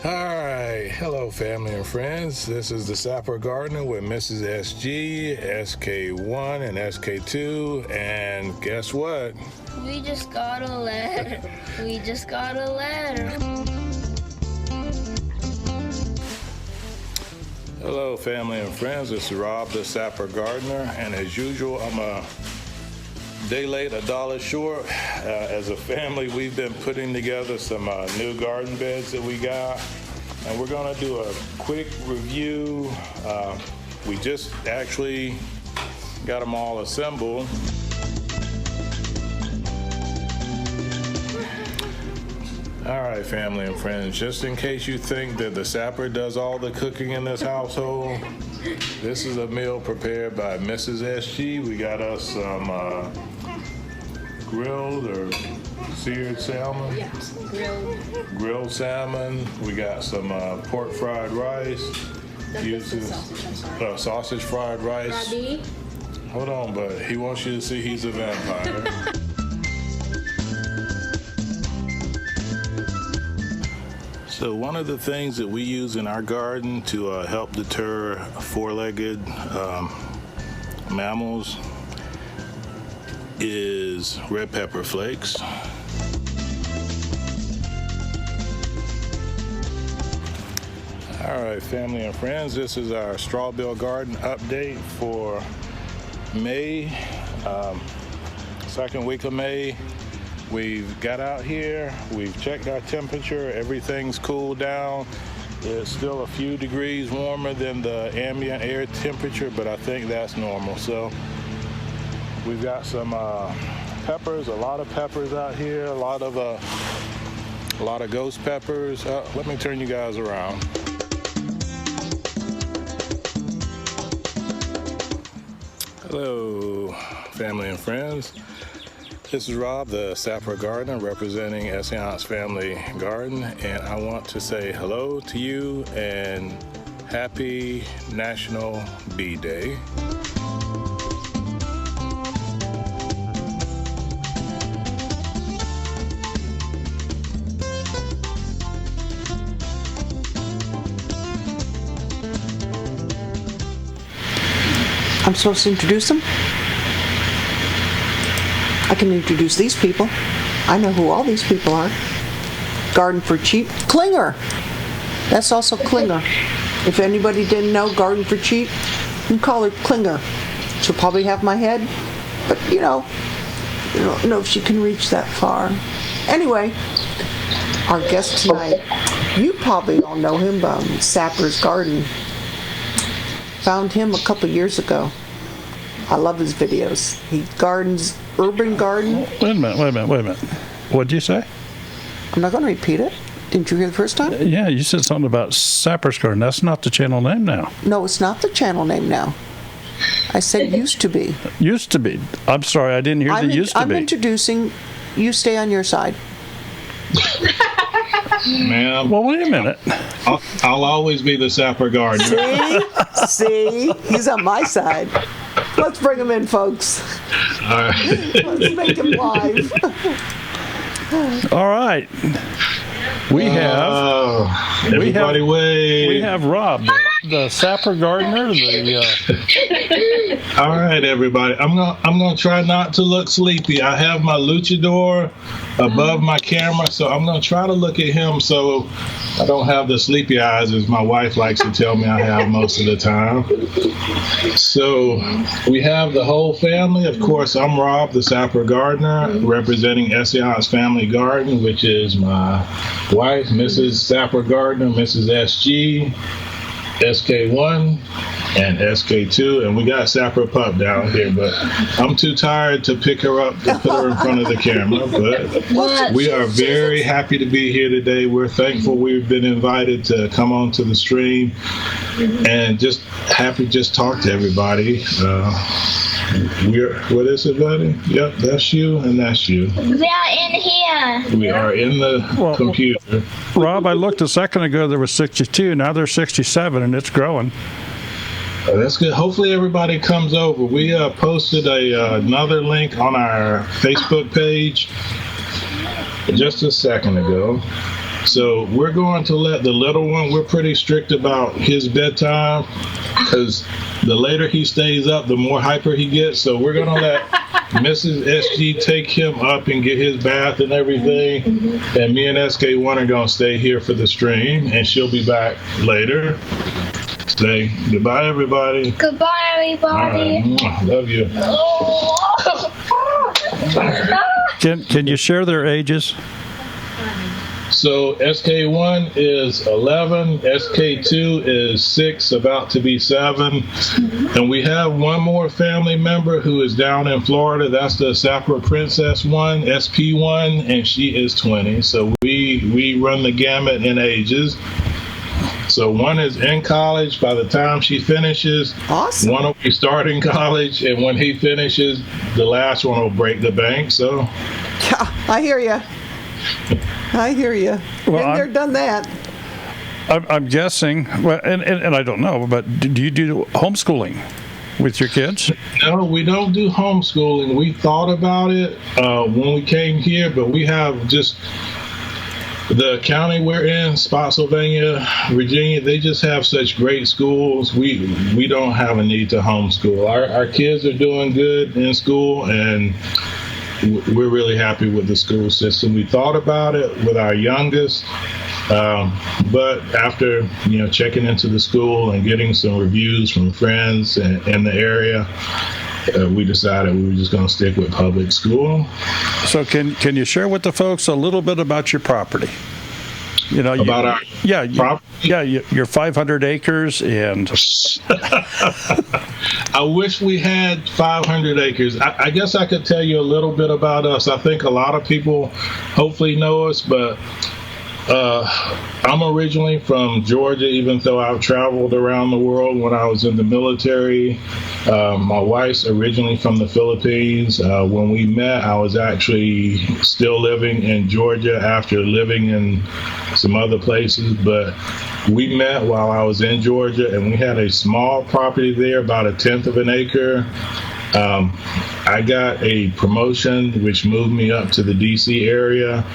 Alright, hello family and friends. This is the Sapper Gardener with Mrs. SG, SK1 and SK2, and guess what? We just got a letter. We just got a letter. Hello family and friends, this is Rob the Sapper Gardener, and as usual I'm a day late, $1 short. As a family, we've been putting together some new garden beds that we got, and we're gonna do a quick review. We just actually got them all assembled. All right, family and friends, just in case you think that the Sapper does all the cooking in this household, this is a meal prepared by Mrs. SG. We got us some grilled or seared salmon. Yes, Grilled salmon. We got some pork fried rice. Sausage fried rice. Robbie? Hold on, but he wants you to see he's a vampire. So one of the things that we use in our garden to help deter four-legged mammals is red pepper flakes. All right, family and friends, this is our straw bale garden update for May, second week of May. We've got out here, we've checked our temperature, everything's cooled down. It's still a few degrees warmer than the ambient air temperature, but I think that's normal. So we've got some peppers, a lot of peppers out here, a lot of ghost peppers. Let me turn you guys around. Hello, family and friends. This is Rob, the Sapper Gardener, representing Essayons Family Garden, and I want to say hello to you and happy National Bee Day. I'm supposed to introduce them? I can introduce these people. I know who all these people are. Garden for Cheap. Klinger! That's also Klinger. If anybody didn't know Garden for Cheap, you can call her Klinger. She'll probably have my head, but you know, I don't know if she can reach that far. Anyway, our guest tonight, you probably all know him from Sapper's Garden. Found him a couple years ago. I love his videos. He gardens, urban garden. Wait a minute. What'd you say? I'm not going to repeat it. Didn't you hear the first time? Yeah, you said something about Sapper's Garden. That's not the channel name now. No, it's not the channel name now. I said used to be. Used to be. I'm sorry, I didn't hear the used to be. I'm introducing. You stay on your side. Ma'am. Well, wait a minute. I'll always be the Sapper Gardener. See? He's on my side. Let's bring him in, folks. All right. Let's make him live. All right. We have Rob, the Sapper Gardener. All right, everybody. I'm gonna try not to look sleepy. I have my luchador above my camera, so I'm gonna try to look at him so I don't have the sleepy eyes, as my wife likes to tell me I have most of the time. So we have the whole family. Of course, I'm Rob, the Sapper Gardener, representing Essayons Family Garden, which is my wife, Mrs. Sapper Gardener, Mrs. SG, SK1, and SK2, and we got Sapper Pup down here, but I'm too tired to pick her up to put her in front of the camera. But we are very happy to be here today. We're thankful we've been invited to come on to the stream, and just happy to just talk to everybody. What is it, buddy? Yep, that's you and that's you. We are in here. We are in the computer. Rob, I looked a second ago, there was 62. Now there's 67, and it's growing. That's good. Hopefully everybody comes over. We posted another link on our Facebook page just a second ago. So we're going to let the little one, we're pretty strict about his bedtime because the later he stays up, the more hyper he gets. So we're going to let Mrs. SG take him up and get his bath and everything. And me and SK1 are going to stay here for the stream, and she'll be back later. Say goodbye, everybody. Goodbye, everybody. All right. Love you. Can you share their ages? So SK1 is 11, SK2 is 6, about to be 7, and we have one more family member who is down in Florida. That's the Sapper Princess one, SP1, and she is 20. So we run the gamut in ages. So one is in college by the time she finishes. Awesome. One will be starting college, and when he finishes, the last one will break the bank. So Yeah, I hear you. I hear you. Well, Been there, done that. I'm guessing, well, and I don't know, but do you do homeschooling with your kids? no, we don't do homeschooling. We thought about it when we came here, but we have just the county we're in, Spotsylvania, Virginia, they just have such great schools. We don't have a need to homeschool. Our kids are doing good in school, and we're really happy with the school system. We thought about it with our youngest, but after checking into the school and getting some reviews from friends in the area, we decided we were just going to stick with public school. So can you share with the folks a little bit about your property? About our property? Your 500 acres and. I wish we had 500 acres. I guess I could tell you a little bit about us. I think a lot of people hopefully know us, but I'm originally from Georgia, even though I've traveled around the world when I was in the military. My wife's originally from the Philippines. When we met, I was actually still living in Georgia after living in some other places, but we met while I was in Georgia, and we had a small property there, about 1/10 of an acre. I got a promotion which moved me up to the DC area.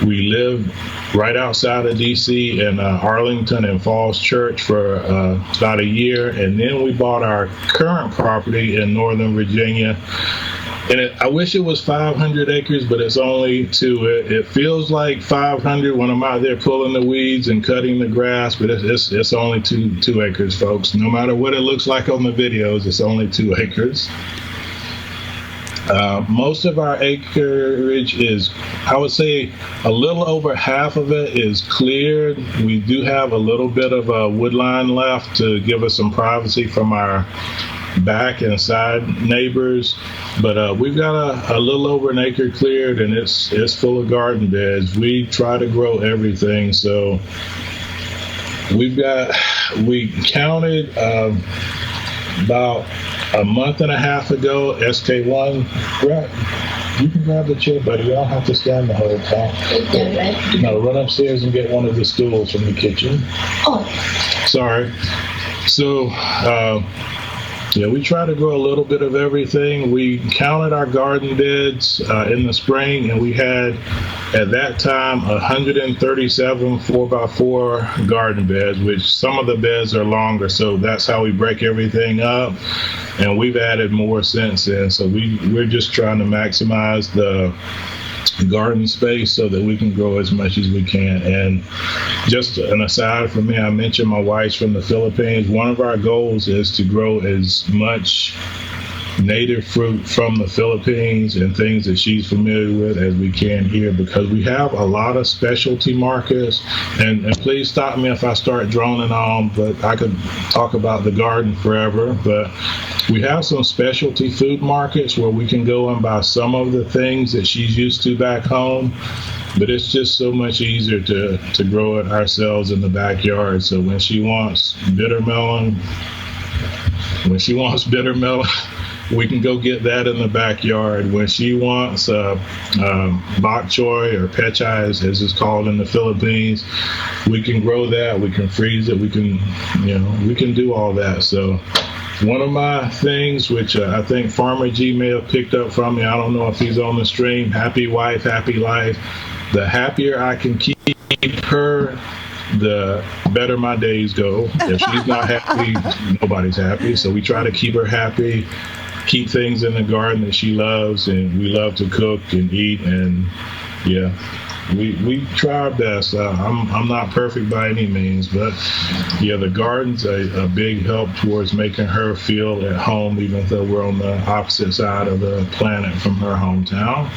We lived right outside of DC in Arlington and Falls Church for about a year, and then we bought our current property in Northern Virginia. And I wish it was 500 acres, but it's only 2. It feels like 500 when I'm out there pulling the weeds and cutting the grass, but it's only 2 acres, folks. No matter what it looks like on the videos, it's only 2 acres. Most of our acreage is, I would say, a little over half of it is cleared. We do have a little bit of a woodline left to give us some privacy from our back and side neighbors, but we've got a little over an acre cleared, and it's full of garden beds. We try to grow everything, so we counted about a month and a half ago. SK1, you can grab the chair, buddy. You don't have to stand the whole time. No, run upstairs and get one of the stools from the kitchen. Oh, sorry. So we try to grow a little bit of everything. We counted our garden beds in the spring, and we had, at that time, 137 4x4 garden beds, which some of the beds are longer, so that's how we break everything up. And we've added more since then, so we're just trying to maximize the garden space so that we can grow as much as we can. And just an aside from me, I mentioned my wife's from the Philippines. One of our goals is to grow as much native fruit from the Philippines and things that she's familiar with as we can here, because we have a lot of specialty markets. And please stop me if I start droning on, but I could talk about the garden forever. But we have some specialty food markets where we can go and buy some of the things that she's used to back home, but it's just so much easier to grow it ourselves in the backyard. So when she wants bitter melon, we can go get that in the backyard. When she wants bok choy or pechay, as it's called in the Philippines, we can grow that. We can freeze it. We can do all that. So One of my things, which I think Farmer G may have picked up from me, I don't know if he's on the stream, happy wife, happy life. The happier I can keep her, the better my days go. If she's not happy, nobody's happy. So we try to keep her happy, keep things in the garden that she loves, and we love to cook and eat, and yeah, we try our best. I'm not perfect by any means, but yeah, the garden's a big help towards making her feel at home, even though we're on the opposite side of the planet from her hometown.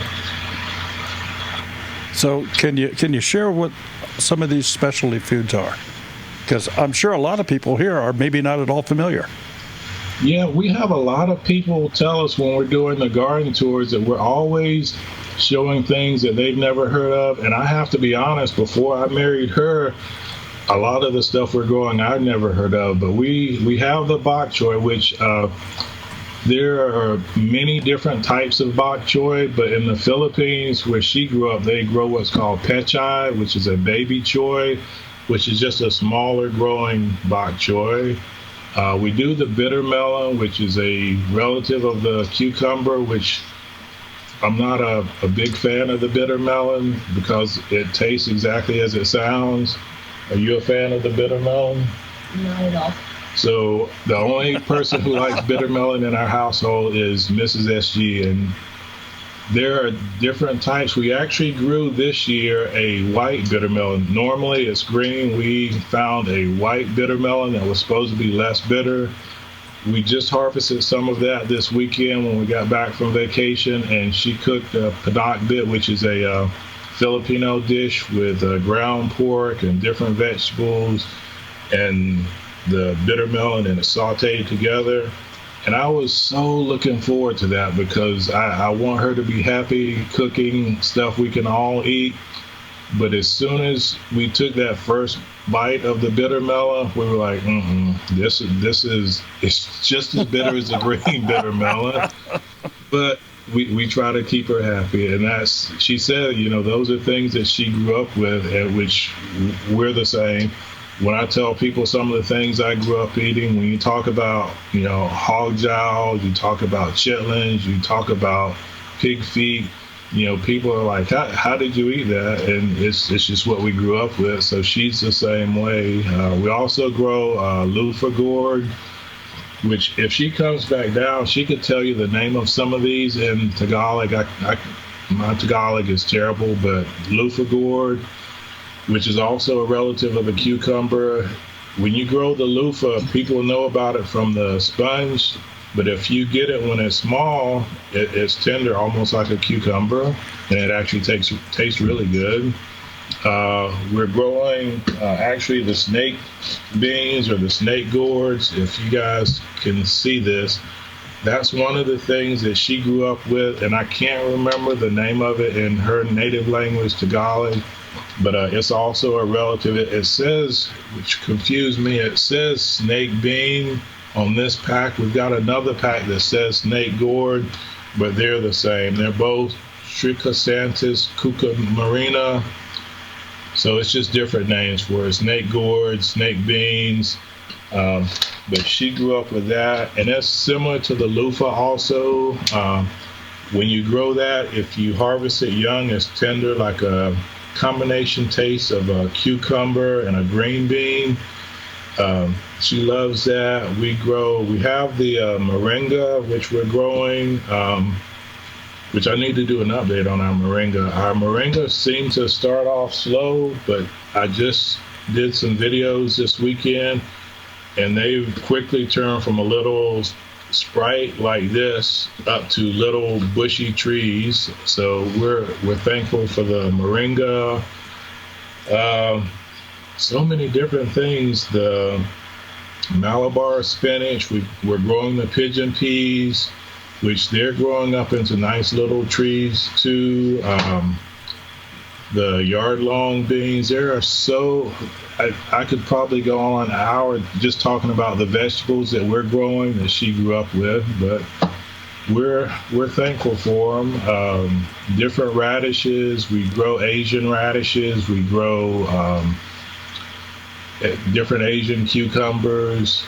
So can you share what some of these specialty foods are? Because I'm sure a lot of people here are maybe not at all familiar. Yeah, we have a lot of people tell us when we're doing the garden tours that we're always showing things that they've never heard of. And I have to be honest, before I married her, a lot of the stuff we're growing I've never heard of. But we have the bok choy, which there are many different types of bok choy, but in the Philippines, where she grew up, they grow what's called pechay, which is a baby choy, which is just a smaller growing bok choy. We do the bitter melon, which is a relative of the cucumber, which I'm not a big fan of the bitter melon because it tastes exactly as it sounds. Are you a fan of the bitter melon? Not at all. So the only person who likes bitter melon in our household is Mrs. SG, and there are different types. We actually grew this year a white bitter melon. Normally it's green. We found a white bitter melon that was supposed to be less bitter. We just harvested some of that this weekend when we got back from vacation, and she cooked a pinakbit, which is a Filipino dish with ground pork and different vegetables and the bitter melon, and it's sauteed together. And I was so looking forward to that because I want her to be happy cooking stuff we can all eat. But as soon as we took that first bite of the bitter melon, we were like, this is it's just as bitter as the green bitter melon. But we try to keep her happy, and she said, those are things that she grew up with, at which we're the same. When I tell people some of the things I grew up eating, when you talk about, hog jowl, you talk about chitlins, you talk about pig feet, people are like, how did you eat that? And it's just what we grew up with. So she's the same way. We also grow loofah gourd, which if she comes back down, she could tell you the name of some of these in Tagalog. My Tagalog is terrible, but loofah gourd, which is also a relative of the cucumber. When you grow the loofah, people know about it from the sponge, but if you get it when it's small, it's tender, almost like a cucumber, and it actually tastes really good. We're growing actually the snake beans or the snake gourds. If you guys can see this, that's one of the things that she grew up with, and I can't remember the name of it in her native language, Tagalog, but it's also a relative. It says, which confused me, it says snake bean on this pack. We've got another pack that says snake gourd, but they're the same. They're both Trichosanthus cucamarina. So it's just different names for it. Snake gourd, snake beans. But she grew up with that. And that's similar to the loofah also. When you grow that, if you harvest it young, it's tender, like a combination taste of a cucumber and a green bean. She loves that. We have the moringa, which we're growing, which I need to do an update on our moringa. Our moringa seems to start off slow, but I just did some videos this weekend, and they've quickly turned from a little sprite like this up to little bushy trees. So we're thankful for the moringa. So many different things. The Malabar spinach, we're growing the pigeon peas, which they're growing up into nice little trees too. The yard-long beans, I could probably go on an hour just talking about the vegetables that we're growing that she grew up with, but we're thankful for them. Different radishes, we grow Asian radishes, we grow different Asian cucumbers.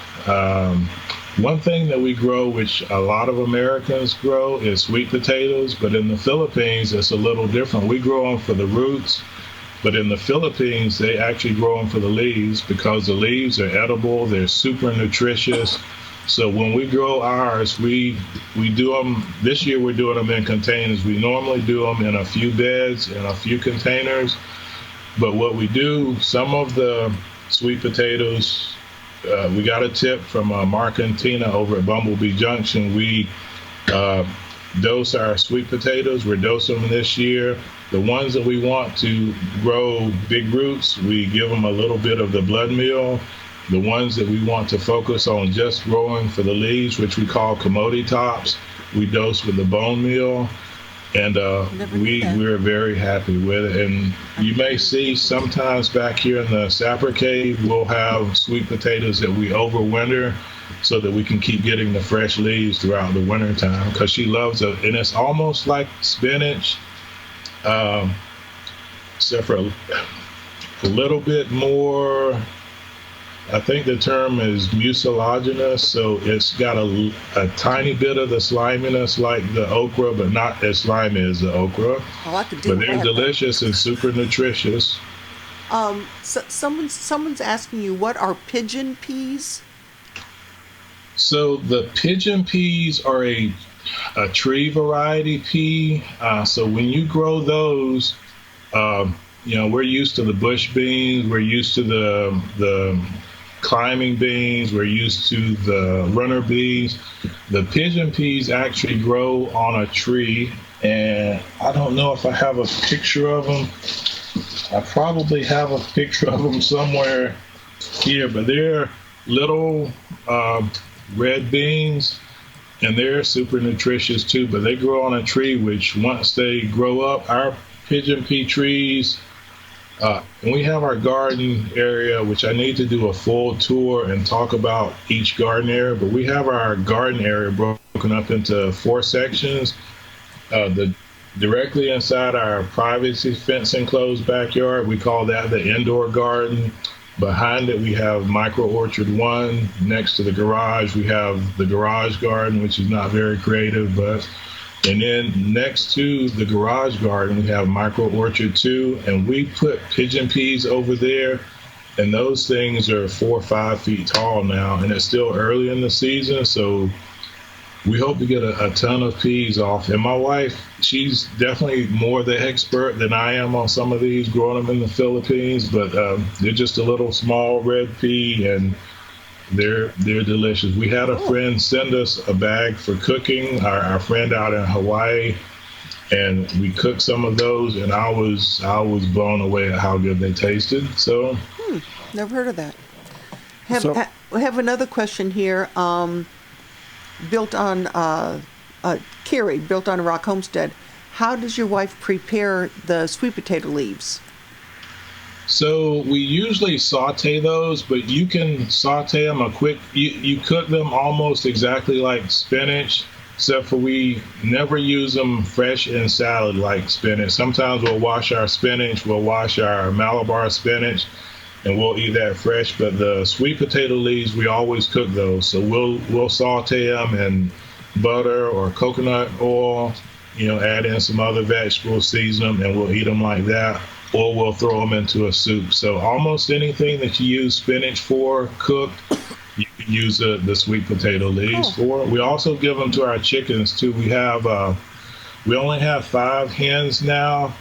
one thing that we grow, which a lot of Americans grow, is sweet potatoes. But in the Philippines, it's a little different. We grow them for the roots. But in the Philippines, they actually grow them for the leaves because the leaves are edible. They're super nutritious. So when we grow ours, we do them. This year we're doing them in containers. We normally do them in a few beds and a few containers. But what we do, some of the sweet potatoes, we got a tip from Mark and Tina over at Bumblebee Junction. We dose our sweet potatoes. We're dosing them this year. The ones that we want to grow big roots, we give them a little bit of the blood meal. The ones that we want to focus on just growing for the leaves, which we call commodity tops, we dose with the bone meal. And we're very happy with it. And you may see sometimes back here in the sapper cave, we'll have sweet potatoes that we overwinter so that we can keep getting the fresh leaves throughout the winter time, because she loves it. And it's almost like spinach, except for a little bit more. I think the term is mucilaginous, so it's got a tiny bit of the sliminess like the okra, but not as slimy as the okra. I could do but they're that. delicious and super nutritious. So someone's asking you, what are pigeon peas? So the pigeon peas are a tree variety pea. So when you grow those, we're used to the bush beans, we're used to the climbing beans, we're used to the runner beans. The pigeon peas actually grow on a tree, and I don't know if I have a picture of them. I probably have a picture of them somewhere here, but they're little red beans, and they're super nutritious too, but they grow on a tree, which once they grow up, our pigeon pea trees, and we have our garden area, which I need to do a full tour and talk about each garden area, but we have our garden area broken up into 4 sections. Directly inside our privacy fence enclosed backyard, we call that the indoor garden. Behind it, we have micro orchard 1. Next to the garage, we have the garage garden, which is not very creative, and then next to the garage garden, we have micro orchard 2, and we put pigeon peas over there, and those things are 4 or 5 feet tall now, and it's still early in the season, so we hope to get a ton of peas off. And my wife, she's definitely more the expert than I am on some of these, growing them in the Philippines, but they're just a little small red pea, and they're delicious. We had a friend send us a bag for cooking, our friend out in Hawaii, and we cooked some of those, and I was blown away at how good they tasted. So, Never heard of that. We have another question here. Built on Carrie, built on a rock homestead. How does your wife prepare the sweet potato leaves? So we usually saute those, but you can saute them you cook them almost exactly like spinach, except for we never use them fresh in salad like spinach. Sometimes we'll wash our spinach, we'll wash our Malabar spinach, and we'll eat that fresh. But the sweet potato leaves, we always cook those. So we'll saute them in butter or coconut oil, add in some other vegetables, season them, and we'll eat them like that. Or we'll throw them into a soup. So almost anything that you use spinach for, cooked, you can use the sweet potato leaves for. We also give them to our chickens too. We only have 5 hens now,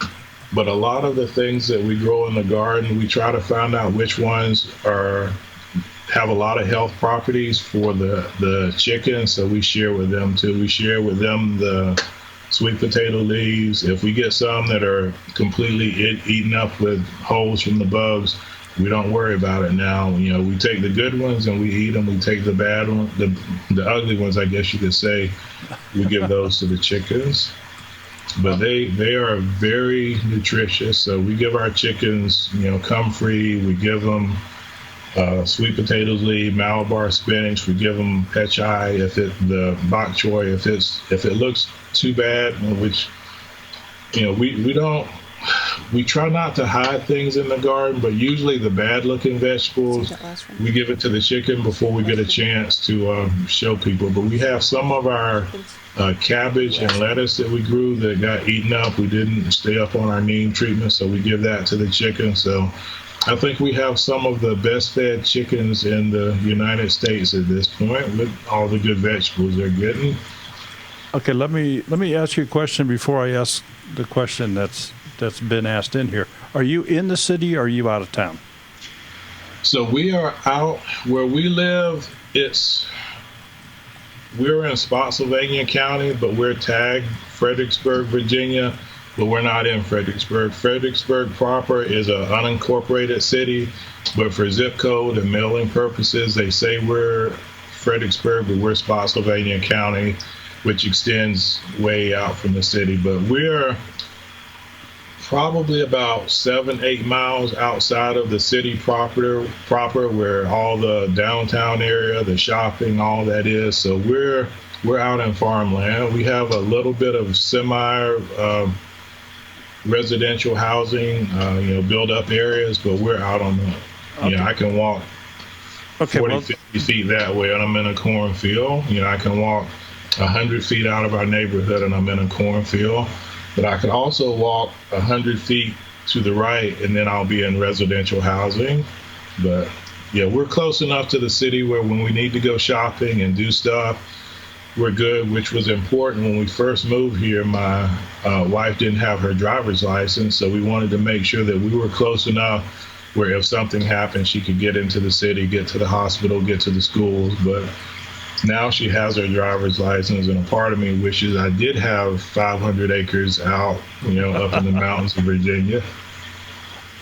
but a lot of the things that we grow in the garden, we try to find out which ones have a lot of health properties for the chickens. So we share with them too. We share with them the sweet potato leaves. If we get some that are completely eaten up with holes from the bugs, we don't worry about it now. We take the good ones and we eat them. We take the bad ones, the ugly ones, I guess you could say, we give those to the chickens. But they are very nutritious. So we give our chickens, comfrey. We give them sweet potatoes leaf, Malabar spinach. We give them pechay, the bok choy, if it looks too bad, which we we try not to hide things in the garden, but usually the bad looking vegetables, we give it to the chicken before we get a chance to show people. But we have some of our cabbage and lettuce that we grew that got eaten up. We didn't stay up on our neem treatment, so we give that to the chicken. So I think we have some of the best fed chickens in the United States at this point with all the good vegetables they're getting. Okay, let me ask you a question before I ask the question that's been asked in here. Are you in the city or are you out of town? So we are out where we live. We're in Spotsylvania County, but we're tagged Fredericksburg, Virginia, but we're not in Fredericksburg. Fredericksburg proper is an unincorporated city, but for zip code and mailing purposes, they say we're Fredericksburg, but we're Spotsylvania County, which extends way out from the city. But we're probably about 7-8 miles outside of the city proper, where all the downtown area, the shopping, all that is. So we're out in farmland. We have a little bit of residential housing, build up areas, but we're out on the, I can walk 50 feet that way and I'm in a cornfield. I can walk 100 feet out of our neighborhood and I'm in a cornfield. But I can also walk 100 feet to the right and then I'll be in residential housing. But yeah, we're close enough to the city where when we need to go shopping and do stuff, we're good, which was important. When we first moved here, my wife didn't have her driver's license, so we wanted to make sure that we were close enough where if something happened, she could get into the city, get to the hospital, get to the schools. But now she has her driver's license, and a part of me wishes I did have 500 acres out, up in the mountains of Virginia.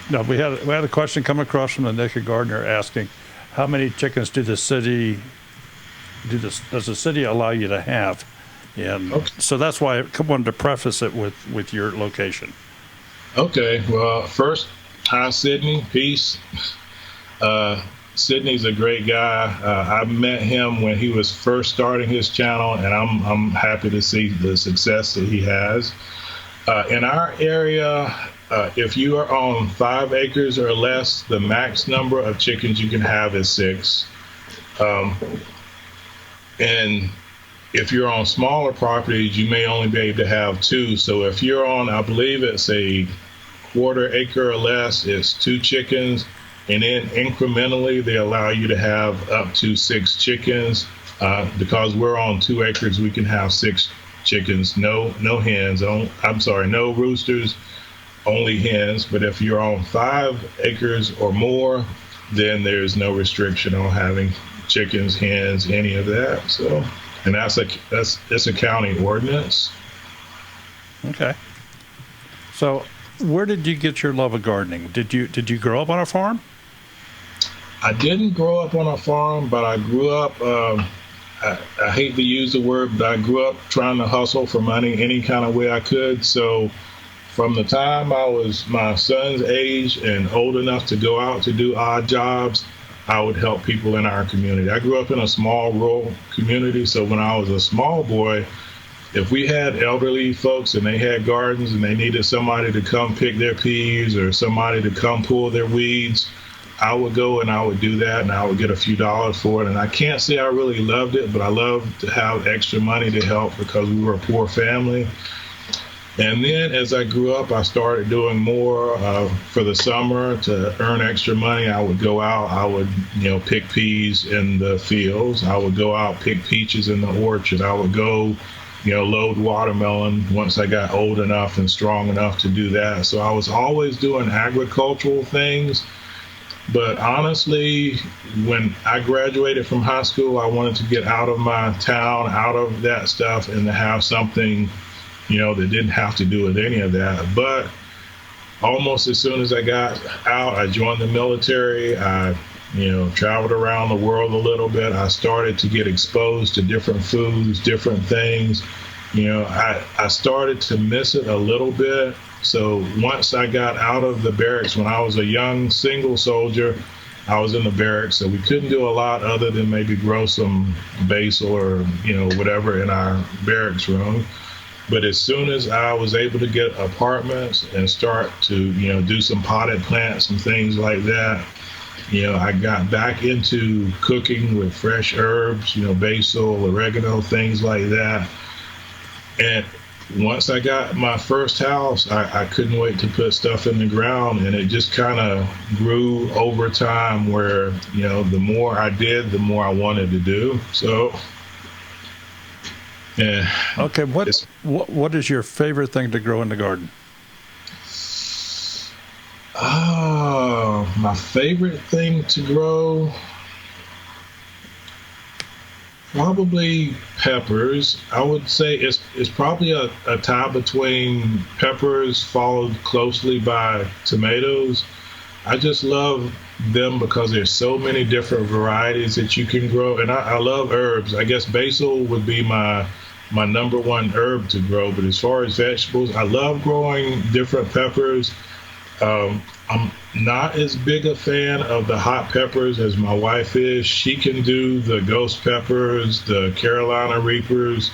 No, we had a question come across from the Naked Gardener asking, how many chickens does the city allow you to have? And so that's why I wanted to preface it with your location. Okay. Well, first, hi, Sydney. Peace. Sydney's a great guy. I met him when he was first starting his channel, and I'm happy to see the success that he has. In our area, if you are on 5 acres or less, the max number of chickens you can have is 6. And if you're on smaller properties, you may only be able to have 2. So if you're on, I believe it's a 1/4 acre or less, it's 2 chickens. And then incrementally, they allow you to have up to 6 chickens. Because we're on 2 acres, we can have 6 chickens. No hens. No roosters, only hens. But if you're on 5 acres or more, then there's no restriction on having chickens, hens, any of that. So, and it's a county ordinance. Okay. So, where did you get your love of gardening? Did you grow up on a farm? I didn't grow up on a farm, but I grew up. I hate to use the word, but I grew up trying to hustle for money any kind of way I could. So, from the time I was my son's age and old enough to go out to do odd jobs, I would help people in our community. I grew up in a small rural community, so when I was a small boy, if we had elderly folks and they had gardens and they needed somebody to come pick their peas or somebody to come pull their weeds, I would go and I would do that, and I would get a few dollars for it. And I can't say I really loved it, but I loved to have extra money to help because we were a poor family. And then as I grew up, I started doing more for the summer to earn extra money. I would go out, I would, pick peas in the fields. I would go out, pick peaches in the orchard. I would go, load watermelon once I got old enough and strong enough to do that. So I was always doing agricultural things. But honestly, when I graduated from high school, I wanted to get out of my town, out of that stuff, and to have something that didn't have to do with any of that. But almost as soon as I got out, I joined the military. I, traveled around the world a little bit. I started to get exposed to different foods, different things. I started to miss it a little bit. So once I got out of the barracks, when I was a young single soldier, I was in the barracks, so we couldn't do a lot other than maybe grow some basil or, whatever in our barracks room. But as soon as I was able to get apartments and start to, do some potted plants and things like that, I got back into cooking with fresh herbs, basil, oregano, things like that. And once I got my first house, I couldn't wait to put stuff in the ground, and it just kind of grew over time where, the more I did, the more I wanted to do. So, yeah. Okay, what is your favorite thing to grow in the garden? Oh, my favorite thing to grow, probably peppers. I would say it's probably a tie between peppers followed closely by tomatoes. I just love them because there's so many different varieties that you can grow. And I love herbs. I guess basil would be my number one herb to grow. But as far as vegetables, I love growing different peppers. I'm not as big a fan of the hot peppers as my wife is. She can do the ghost peppers, the Carolina Reapers.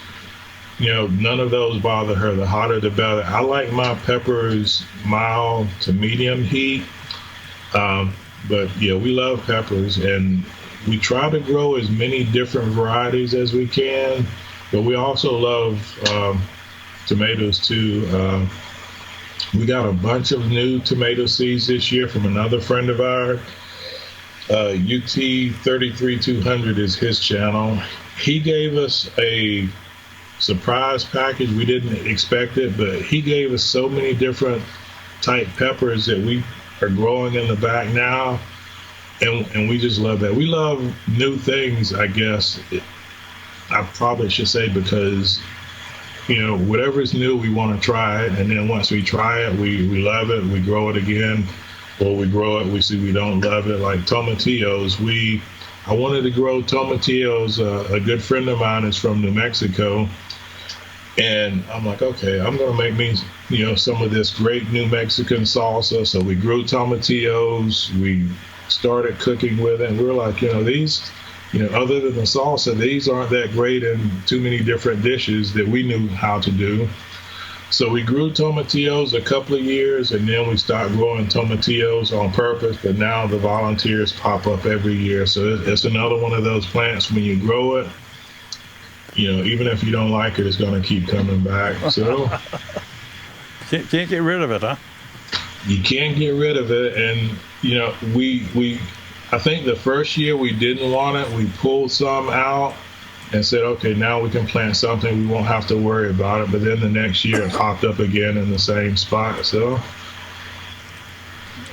None of those bother her. The hotter, the better. I like my peppers mild to medium heat. But yeah, we love peppers, and we try to grow as many different varieties as we can. But we also love tomatoes too. We got a bunch of new tomato seeds this year from another friend of ours. UT 33200 is his channel. He gave us a surprise package. We didn't expect it, but he gave us so many different type peppers that we are growing in the back now, and we just love that. We love new things, I guess. I probably should say, because whatever is new, we want to try it. And then once we try it, we love it. We grow it again, or we grow it, we see we don't love it. Like tomatillos, I wanted to grow tomatillos. A good friend of mine is from New Mexico. And I'm like, okay, I'm going to make me, some of this great New Mexican salsa. So we grew tomatillos. We started cooking with it. And we were like, these, other than the salsa, these aren't that great in too many different dishes that we knew how to do. So we grew tomatillos a couple of years, and then we stopped growing tomatillos on purpose. But now the volunteers pop up every year. So it's another one of those plants, when you grow it, even if you don't like it, it's going to keep coming back. So can't get rid of it, huh? You can't get rid of it. And, I think the first year we didn't want it, we pulled some out and said, okay, now we can plant something. We won't have to worry about it. But then the next year it popped up again in the same spot. So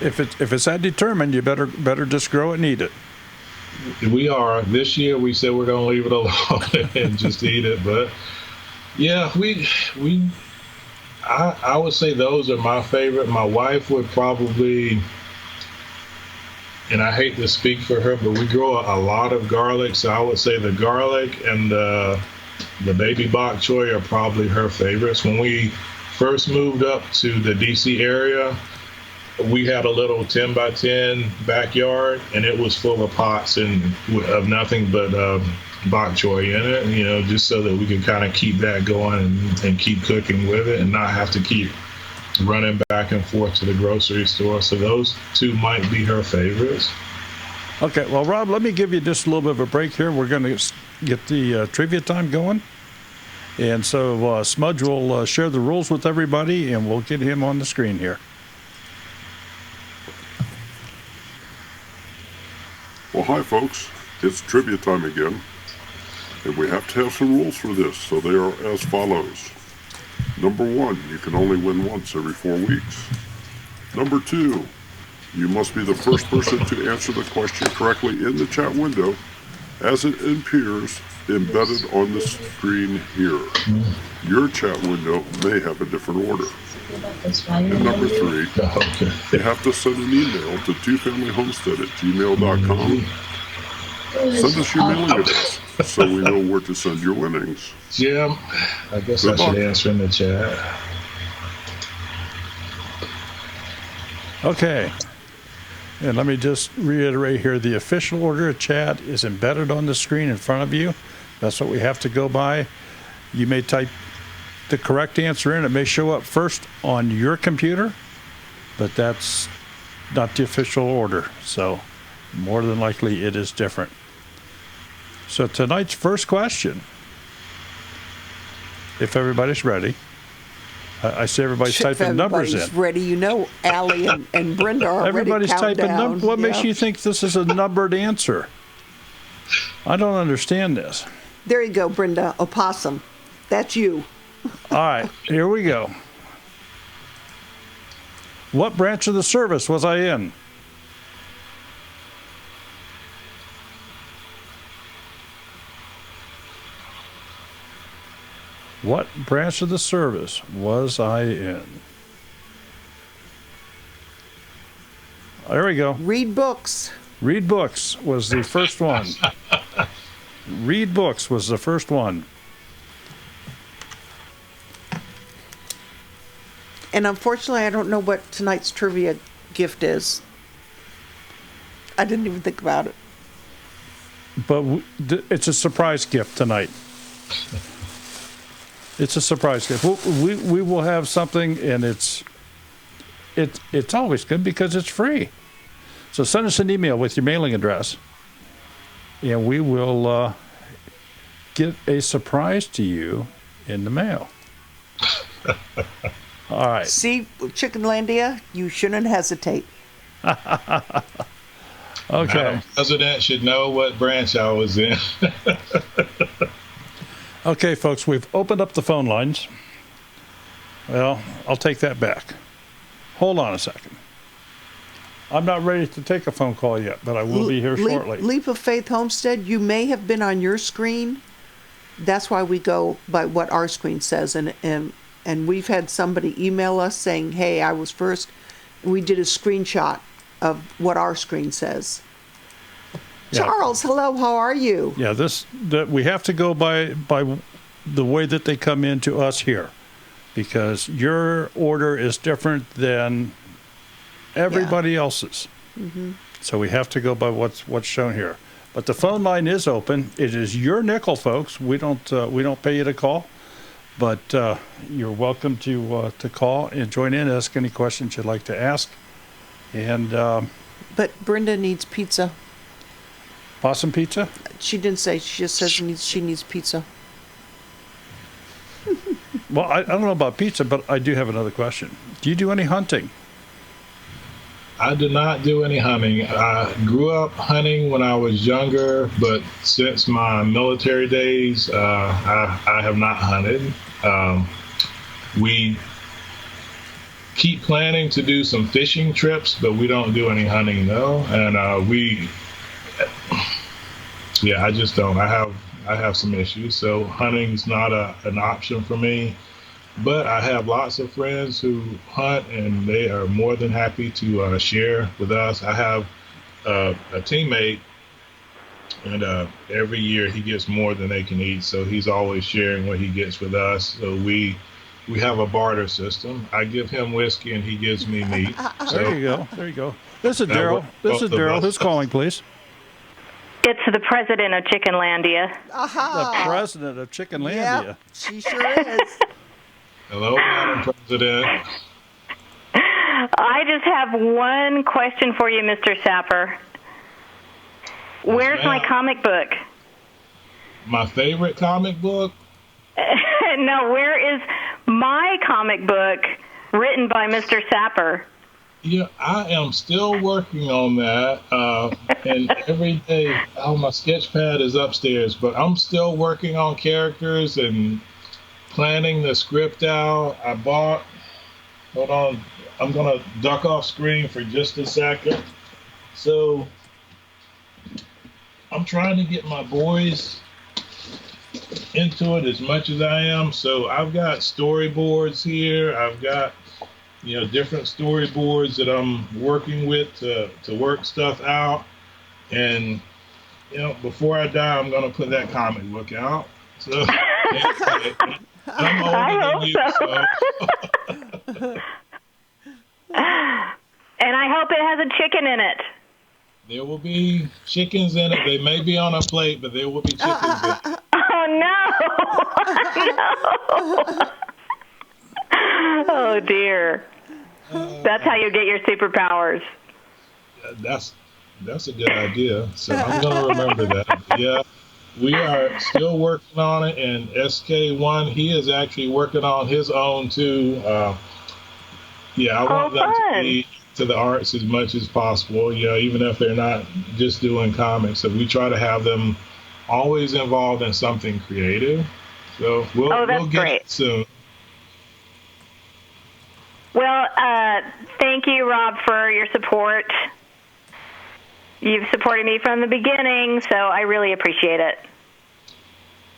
if it's that determined, you better just grow it and eat it. We are. This year we said we're going to leave it alone and just eat it. But yeah, I would say those are my favorite. My wife would probably, and I hate to speak for her, but we grow a lot of garlic. So I would say the garlic and the baby bok choy are probably her favorites. When we first moved up to the DC area, we had a little 10 by 10 backyard, and it was full of pots and of nothing but bok choy in it, just so that we could kind of keep that going and keep cooking with it and not have to keep running back and forth to the grocery store. So those two might be her favorites. Okay, well, Rob, let me give you just a little bit of a break here. We're going to get the trivia time going. And so Smudge will share the rules with everybody, and we'll get him on the screen here. Well, hi, folks. It's trivia time again. And we have to have some rules for this, so they are as follows. Number 1, you can only win once every 4 weeks. Number 2, you must be the first person to answer the question correctly in the chat window as it appears embedded on the screen here. Your chat window may have a different order. And number 3, you have to send an email to twofamilyhomestead@gmail.com. Send us your mailing address so we know where to send your winnings. Jim, I guess I should answer in the chat. Okay. And let me just reiterate here, the official order of chat is embedded on the screen in front of you. That's what we have to go by. You may type the correct answer in. It may show up first on your computer, but that's not the official order. So more than likely it is different. So tonight's first question, if everybody's ready. I see everybody's typing numbers in. Everybody's ready. You know, Allie and Brenda are Everybody's ready to typing count numbers. down. What makes you think this is a numbered answer? I don't understand this. There you go, Brenda. Opossum. That's you. All right, here we go. What branch of the service was I in? What branch of the service was I in? There we go. Read books. Read books was the first one. Read books was the first one. And unfortunately, I don't know what tonight's trivia gift is. I didn't even think about it. But it's a surprise gift tonight. It's a surprise gift. We will have something, and it's always good because it's free. So send us an email with your mailing address, and we will get a surprise to you in the mail. All right. See, Chickenlandia, you shouldn't hesitate. Okay. Madam President should know what branch I was in. Okay, folks, we've opened up the phone lines. Well, I'll take that back. Hold on a second. I'm not ready to take a phone call yet, but I will be here shortly. Leap of Faith Homestead, you may have been on your screen. That's why we go by what our screen says. And we've had somebody email us saying, hey, I was first. And we did a screenshot of what our screen says. Yeah. Charles, hello, how are you? Yeah, we have to go by the way that they come in to us here, because your order is different than everybody else's. Mm-hmm. So we have to go by what's shown here. But the phone line is open. It is your nickel, folks. We don't pay you to call, but you're welcome to call and join in, ask any questions you'd like to ask. And but Brenda needs pizza. Possum pizza? She didn't say. She just says she needs pizza. Well, I don't know about pizza, but I do have another question. Do you do any hunting? I do not do any hunting. I grew up hunting when I was younger, but since my military days, I have not hunted. We keep planning to do some fishing trips, but we don't do any hunting though. And I just don't. I have some issues, so hunting's not an option for me. But I have lots of friends who hunt, and they are more than happy to share with us. I have a teammate, and every year he gets more than they can eat, so he's always sharing what he gets with us. So we have a barter system. I give him whiskey, and he gives me meat. So, there you go. This is Daryl. Who's calling, please? It's the president of Chickenlandia. Aha. The president of Chickenlandia. Yep, she sure is. Hello, Madam President. I just have one question for you, Mr. Sapper. Where's my comic book? My favorite comic book? No, where is my comic book written by Mr. Sapper? Yeah, I am still working on that. And every day, my sketch pad is upstairs, but I'm still working on characters and planning the script out. Hold on, I'm going to duck off screen for just a second. So I'm trying to get my boys into it as much as I am. So I've got storyboards here. I've got different storyboards that I'm working with to work stuff out. And, before I die, I'm going to put that comic book out. So I'm older than you, so. And I hope it has a chicken in it. There will be chickens in it. They may be on a plate, but there will be chickens in it. Oh, no. No. Oh, dear. That's how you get your superpowers. That's a good idea. So I'm going to remember that. Yeah, we are still working on it, and SK1, he is actually working on his own too. Yeah, I want them to be to the arts as much as possible. Yeah, even if they're not just doing comics, so we try to have them always involved in something creative. So we'll get great. it soon. Well, thank you, Rob, for your support. You've supported me from the beginning, so I really appreciate it.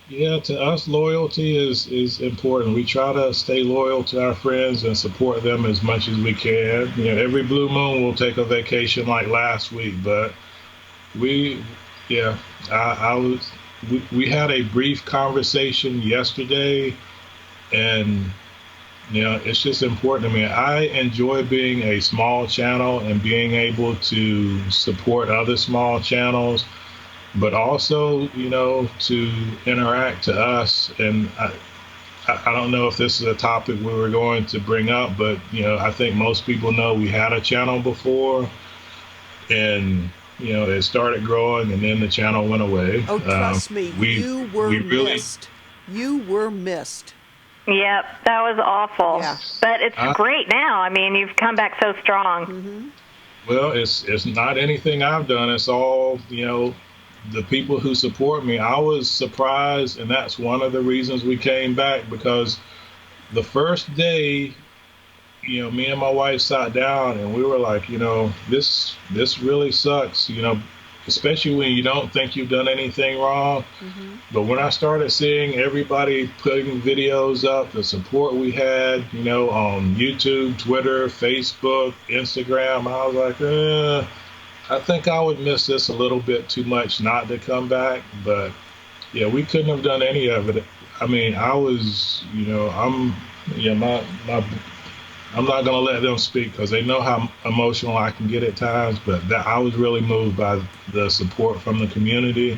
Yeah, to us, loyalty is important. We try to stay loyal to our friends and support them as much as we can. You know, every blue moon we'll take a vacation like last week, but we had a brief conversation yesterday, and you know, it's just important to me. I enjoy being a small channel and being able to support other small channels, but also, you know, to interact to us. And I don't know if this is a topic we were going to bring up, but, you know, I think most people know we had a channel before, and, you know, it started growing and then the channel went away. Oh, trust me, you were missed. You were missed. Yep, that was awful. Yeah. But it's great now. I mean, you've come back so strong. Mm-hmm. Well, it's not anything I've done. It's all, you know, the people who support me. I was surprised, and that's one of the reasons we came back, because the first day, you know, me and my wife sat down and we were like, you know, this really sucks, you know, especially when you don't think you've done anything wrong. Mm-hmm. But when I started seeing everybody putting videos up, the support we had, you know, on YouTube, Twitter, Facebook, Instagram, I was like, I think I would miss this a little bit too much not to come back. But yeah, we couldn't have done any of it. I mean, I was, you know, I'm not going to let them speak because they know how emotional I can get at times, but I was really moved by the support from the community.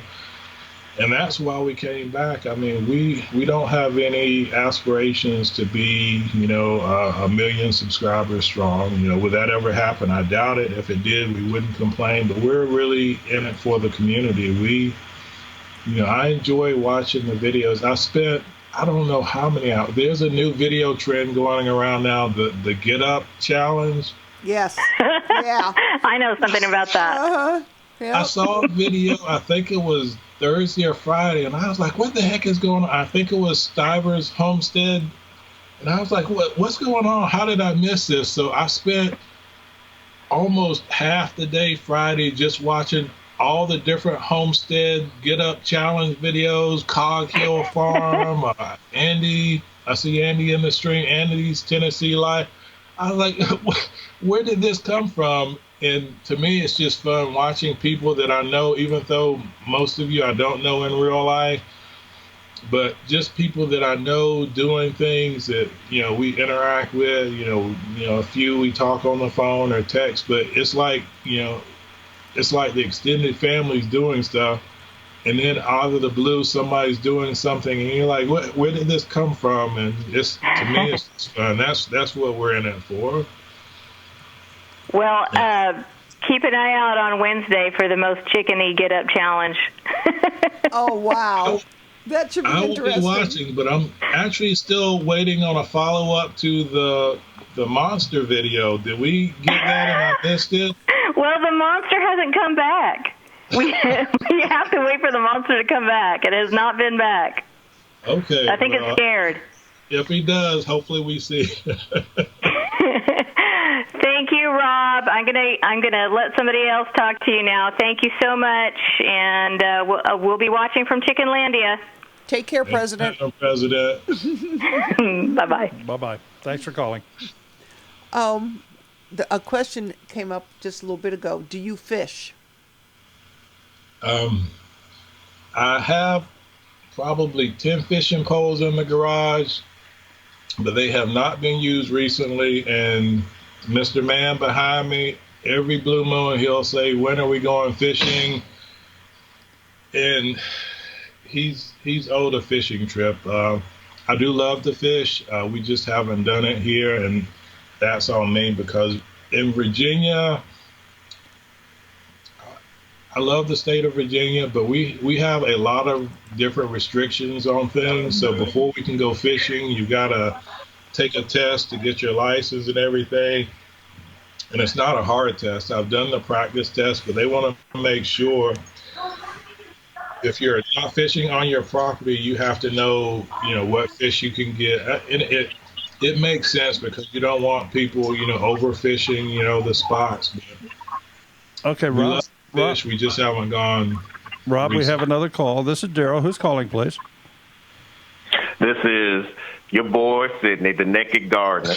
And that's why we came back. I mean, we don't have any aspirations to be, you know, 1 million subscribers strong. You know, would that ever happen? I doubt it. If it did, we wouldn't complain, but we're really in it for the community. You know, I enjoy watching the videos. I don't know how many out. There's a new video trend going around now, the Get Up Challenge. Yes. Yeah. I know something about that. Uh-huh. Yep. I saw a video, I think it was Thursday or Friday, and I was like, what the heck is going on? I think it was Stiver's Homestead. And I was like, what's going on? How did I miss this? So I spent almost half the day Friday just watching all the different homestead Get Up Challenge videos, Cog Hill Farm, Andy. I see Andy in the stream, Andy's Tennessee Life. I was like, where did this come from? And to me, it's just fun watching people that I know, even though most of you I don't know in real life, but just people that I know doing things that, you know, we interact with, you know, a few we talk on the phone or text, but it's like, you know, it's like the extended family's doing stuff, and then out of the blue, somebody's doing something, and you're like, where did this come from? And it's, to me, it's fun. That's what we're in it for. Well, keep an eye out on Wednesday for the most chickeny Get Up Challenge. Oh, wow. That should be interesting. I will be watching, but I'm actually still waiting on a follow-up to the monster video. Did we get that and I missed it? Well, the monster hasn't come back. We have to wait for the monster to come back. It has not been back. Okay. I think it's scared. If he does, hopefully we see. Thank you, Rob. I'm gonna let somebody else talk to you now. Thank you so much, and we'll be watching from Chickenlandia. Take care, President. President. Bye-bye. Bye-bye. Thanks for calling. A question came up just a little bit ago. Do you fish? I have probably 10 fishing poles in the garage, but they have not been used recently. And Mr. Man behind me, every blue moon, he'll say, when are we going fishing? And he's owed a fishing trip. I do love to fish. We just haven't done it here, and that's on me because in Virginia, I love the state of Virginia, but we have a lot of different restrictions on things. So before we can go fishing, you gotta take a test to get your license and everything. And it's not a hard test. I've done the practice test, but they want to make sure if you're not fishing on your property, you have to know, what fish you can get. And it makes sense because you don't want people, overfishing, the spots. Okay, Rob. Fish, we just haven't gone. Rob, we have another call. This is Daryl. Who's calling, please? This is your boy, Sydney, the naked gardener.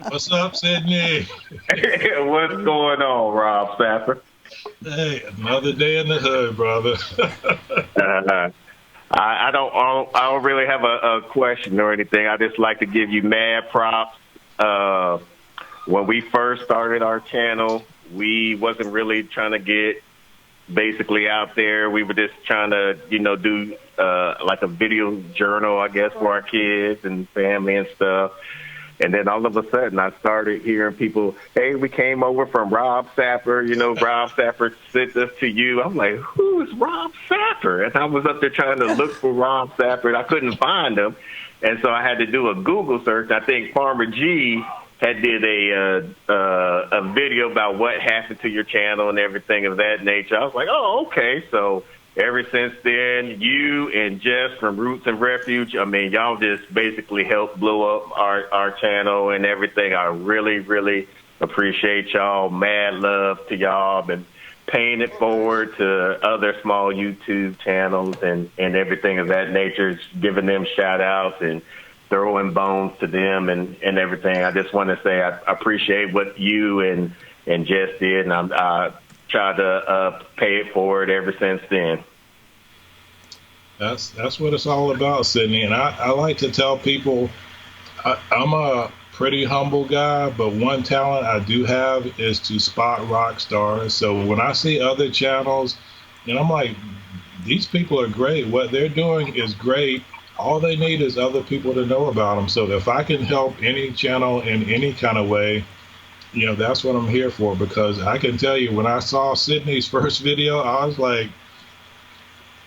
What's up, Sydney? What's going on, Rob Sapper? Hey, another day in the hood, brother. I don't really have a question or anything. I just like to give you mad props. When we first started our channel, we wasn't really trying to get basically out there. We were just trying to, do like a video journal, I guess, for our kids and family and stuff. And then all of a sudden, I started hearing people, hey, we came over from Rob Sapper. Rob Sapper sent us to you. I'm like, who is Rob Sapper? And I was up there trying to look for Rob Sapper, and I couldn't find him. And so I had to do a Google search. I think Farmer G had did a video about what happened to your channel and everything of that nature. I was like, oh, okay. So ever since then, you and Jess from Roots and Refuge, y'all just basically helped blow up our channel and everything. I really, really appreciate y'all. Mad love to y'all, and paying it forward to other small YouTube channels and everything of that nature, just giving them shout outs and throwing bones to them and everything. I just want to say I appreciate what you and Jess did, and I tried to pay it forward ever since then. That's what it's all about, Sydney. And I like to tell people I'm a pretty humble guy, but one talent I do have is to spot rock stars. So when I see other channels, and I'm like, these people are great. What they're doing is great. All they need is other people to know about them. So if I can help any channel in any kind of way, that's what I'm here for. Because I can tell you, when I saw Sydney's first video, I was like,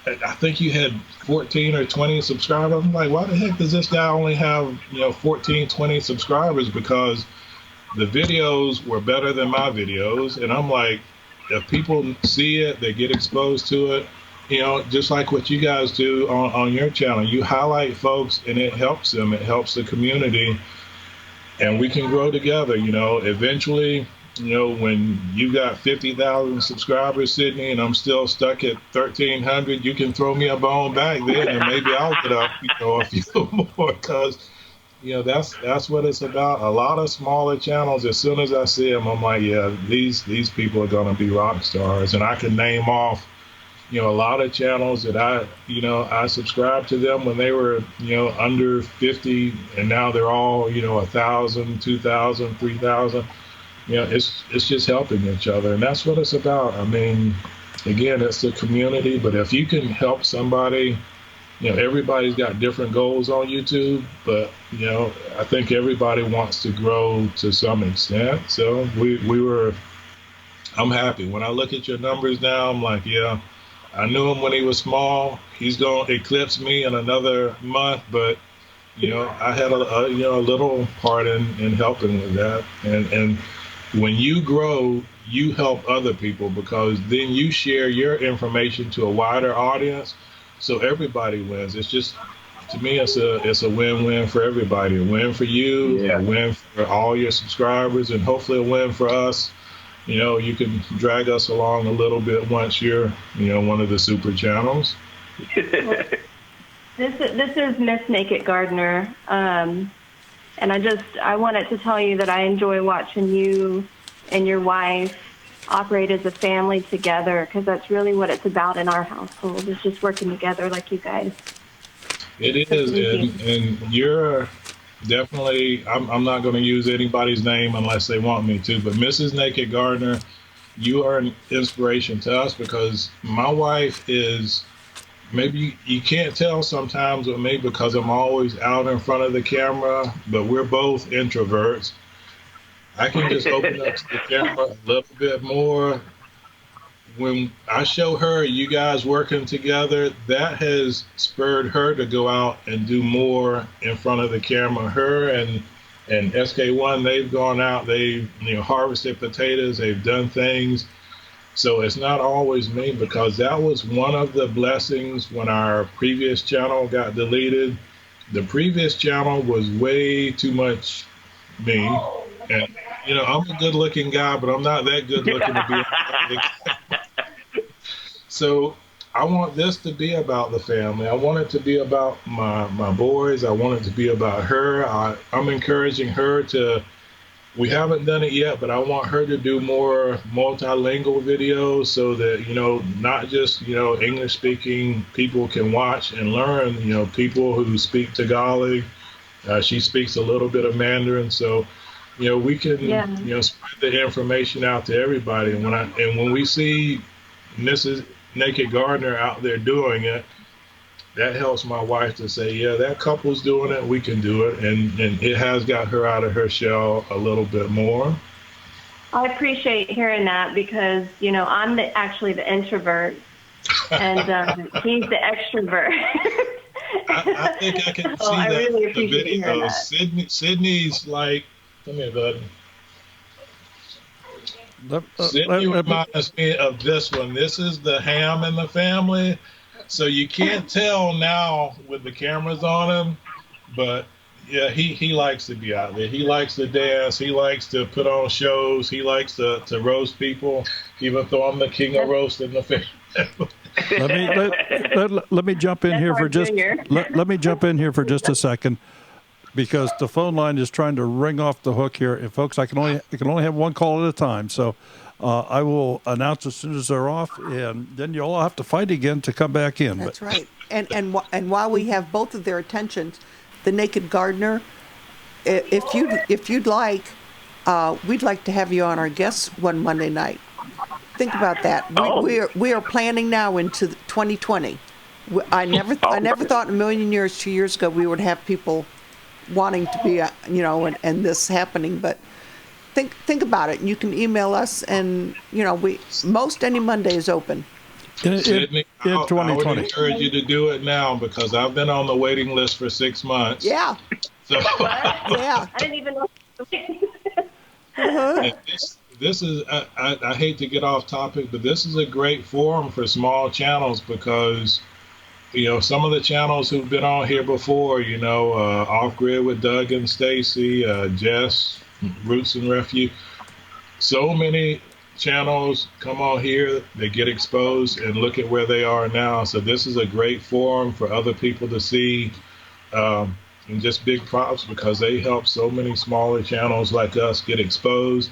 I think you had 14 or 20 subscribers. I'm like, why the heck does this guy only have, 14, 20 subscribers? Because the videos were better than my videos. And I'm like, if people see it, they get exposed to it. Just like what you guys do on your channel, you highlight folks and it helps them. It helps the community, and we can grow together. Eventually, when you got 50,000 subscribers, Sydney, and I'm still stuck at 1,300, you can throw me a bone back then, and maybe I'll get up, a few more. Because, that's what it's about. A lot of smaller channels, as soon as I see them, I'm like, yeah, these people are going to be rock stars, and I can name off a lot of channels that I subscribed to them when they were, under 50, and now they're all, 1,000, 2,000, 3,000. It's just helping each other, and that's what it's about. Again, it's the community, but if you can help somebody, everybody's got different goals on YouTube, but, I think everybody wants to grow to some extent. So I'm happy. When I look at your numbers now, I'm like, yeah, I knew him when he was small. He's going to eclipse me in another month, but I had a little part in helping with that. And when you grow, you help other people, because then you share your information to a wider audience, so everybody wins. It's just, to me, it's a win-win for everybody. A win for you, a win for all your subscribers, and hopefully a win for us. You can drag us along a little bit once you're, one of the super channels. This is Miss Naked Gardener, and I wanted to tell you that I enjoy watching you and your wife operate as a family together, because that's really what it's about in our household. It's just working together like you guys. It is, and you're definitely, I'm not going to use anybody's name unless they want me to, but Mrs. Naked Gardener, you are an inspiration to us, because my wife is maybe you can't tell sometimes with me because I'm always out in front of the camera, but we're both introverts. I can just open up to the camera a little bit more. When I show her you guys working together, that has spurred her to go out and do more in front of the camera. Her and SK1, they've gone out, they've harvested potatoes, they've done things. So it's not always me, because that was one of the blessings when our previous channel got deleted. The previous channel was way too much me. And, I'm a good looking guy, but I'm not that good looking to be. So I want this to be about the family. I want it to be about my boys. I want it to be about her. I'm encouraging her to, we haven't done it yet, but I want her to do more multilingual videos so that, not just, English speaking people can watch and learn, people who speak Tagalog. She speaks a little bit of Mandarin. So, we can, spread the information out to everybody. And when we see Mrs. Naked Gardener out there doing it, that helps my wife to say, yeah, that couple's doing it, we can do it. And it has got her out of her shell a little bit more. I appreciate hearing that, because, I'm actually the introvert and he's the extrovert. I think I can see I that really in the appreciate hearing video. that. Sydney's like, come here, bud. Sydney reminds me of this one. This is the ham in the family. So you can't tell now with the cameras on him, but yeah, he likes to be out there. He likes to dance. He likes to put on shows. He likes to roast people, even though I'm the king of roasting the family. Let me jump in here for just let me jump in here for just a second, because the phone line is trying to ring off the hook here. And folks, I can only have one call at a time. So I will announce as soon as they're off, and then you'll all have to fight again to come back in. That's right. And while we have both of their attentions, the Naked Gardener, if you'd like, we'd like to have you on our guests one Monday night. Think about that. We are planning now into 2020. I never thought in a million years, 2 years ago, we would have people wanting to be, and this happening. But think about it. You can email us, and most any Monday is open. Sydney, in I 2020. would encourage you to do it now, because I've been on the waiting list for 6 months. Yeah. So, Yeah. I didn't even know. Uh-huh. This is, I hate to get off topic, but this is a great forum for small channels, because, some of the channels who've been on here before, Off Grid with Doug and Stacy, Jess, Roots and Refuge, so many channels come on here, they get exposed, and look at where they are now. So this is a great forum for other people to see, and just big props, because they help so many smaller channels like us get exposed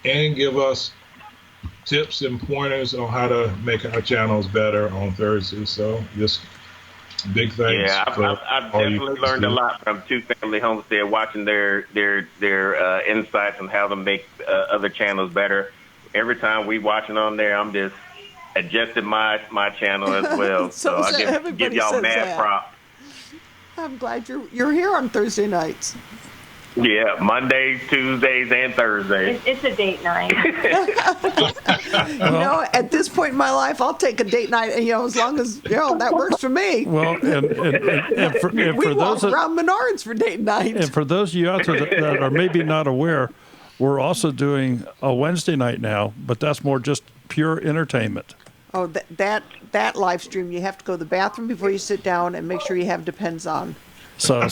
and give us tips and pointers on how to make our channels better on Thursdays. So just big thanks. Yeah, I've definitely learned a lot from Two Family Homestead, watching their insights on how to make other channels better. Every time we watching on there, I'm just adjusting my channel as well. so I give y'all mad props. I'm glad you're here on Thursday nights. Yeah, Mondays, Tuesdays, and Thursdays. It's a date night. At this point in my life, I'll take a date night, as long as that works for me. Well, and we for walk those around Menards for date night. And for those of you out there that are maybe not aware, we're also doing a Wednesday night now, but that's more just pure entertainment. Oh, that live stream, you have to go to the bathroom before you sit down and make sure you have Depends on. So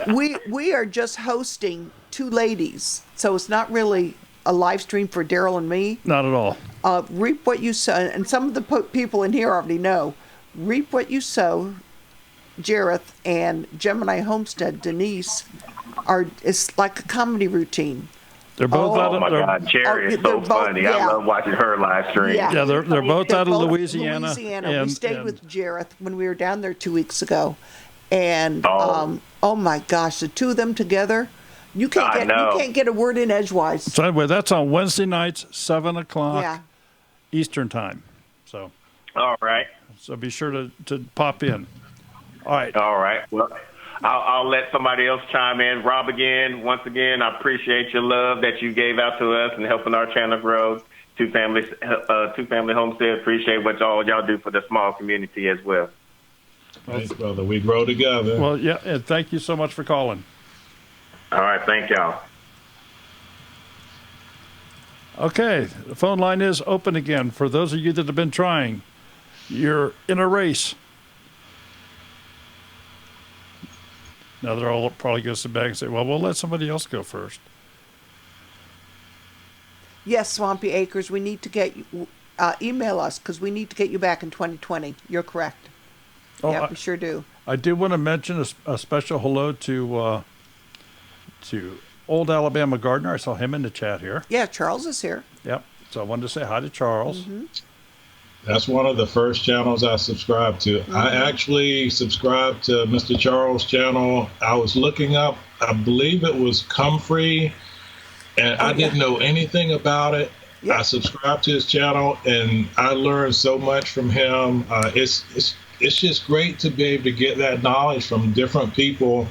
we are just hosting two ladies, so it's not really a live stream for Daryl and me. Not at all. Reap what you sow, and some of the people in here already know. Reap what you sow. Jareth and Gemini Homestead, Denise, it's like a comedy routine. They're both out of. Oh my God, Cherry is so funny. Yeah. I love watching her live stream. Yeah, they're both out of Louisiana. We stayed with Jareth when we were down there 2 weeks ago. And oh my gosh, the two of them together, you can't get a word in edgewise. So anyway, that's on Wednesday nights, 7:00 Eastern time. So All right. So be sure to pop in. All right. All right. Well, I'll let somebody else chime in. Rob, once again, I appreciate your love that you gave out to us and helping our channel grow. Two Family Homestead. Appreciate what all y'all do for the small community as well. Thanks, brother. We grow together. Well, yeah, and thank you so much for calling. All right. Thank y'all. Okay, the phone line is open again. For those of you that have been trying, you're in a race. Now they're all probably going to sit back and say, well, we'll let somebody else go first. Yes, Swampy Acres, we need to get you, email us because we need to get you back in 2020. You're correct. Oh, yeah, we sure do. I do want to mention a special hello to Old Alabama Gardener. I saw him in the chat here. Yeah, Charles is here. Yep. So I wanted to say hi to Charles. Mm-hmm. That's one of the first channels I subscribed to. Mm-hmm. I actually subscribed to Mr. Charles' channel. I was looking up, I believe it was Comfrey, and I didn't know anything about it. Yeah. I subscribed to his channel, and I learned so much from him. It's just great to be able to get that knowledge from different people,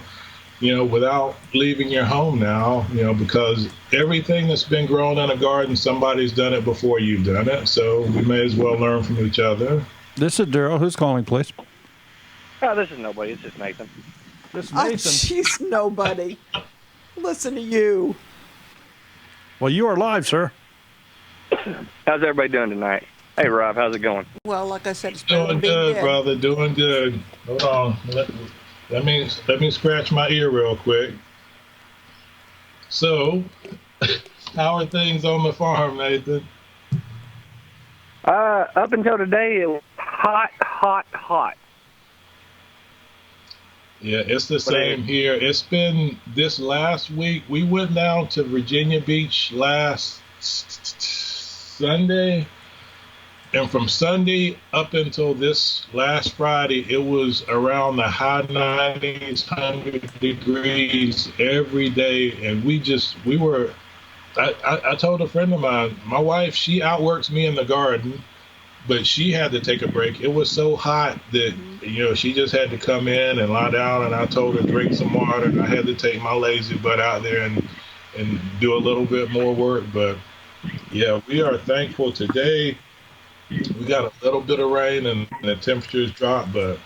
without leaving your home now, because everything that's been grown in a garden, somebody's done it before you've done it. So we may as well learn from each other. This is Daryl. Who's calling, please? Oh, this is nobody. It's just Nathan. This is Nathan. She's nobody. Listen to you. Well, you are live, sir. How's everybody doing tonight? Hey, Rob, how's it going? Well, like I said, it's doing good, brother. Doing good. Hold on. Let me scratch my ear real quick. So, how are things on the farm, Nathan? Up until today, it was hot. Yeah, it's the same here. It's been this last week. We went down to Virginia Beach last Sunday. And from Sunday up until this last Friday, it was around the high 90s, 100 degrees every day. And I told a friend of mine, my wife, she outworks me in the garden, but she had to take a break. It was so hot that, she just had to come in and lie down. And I told her, drink some water. And I had to take my lazy butt out there and do a little bit more work. But yeah, we are thankful today. We got a little bit of rain and the temperatures dropped, but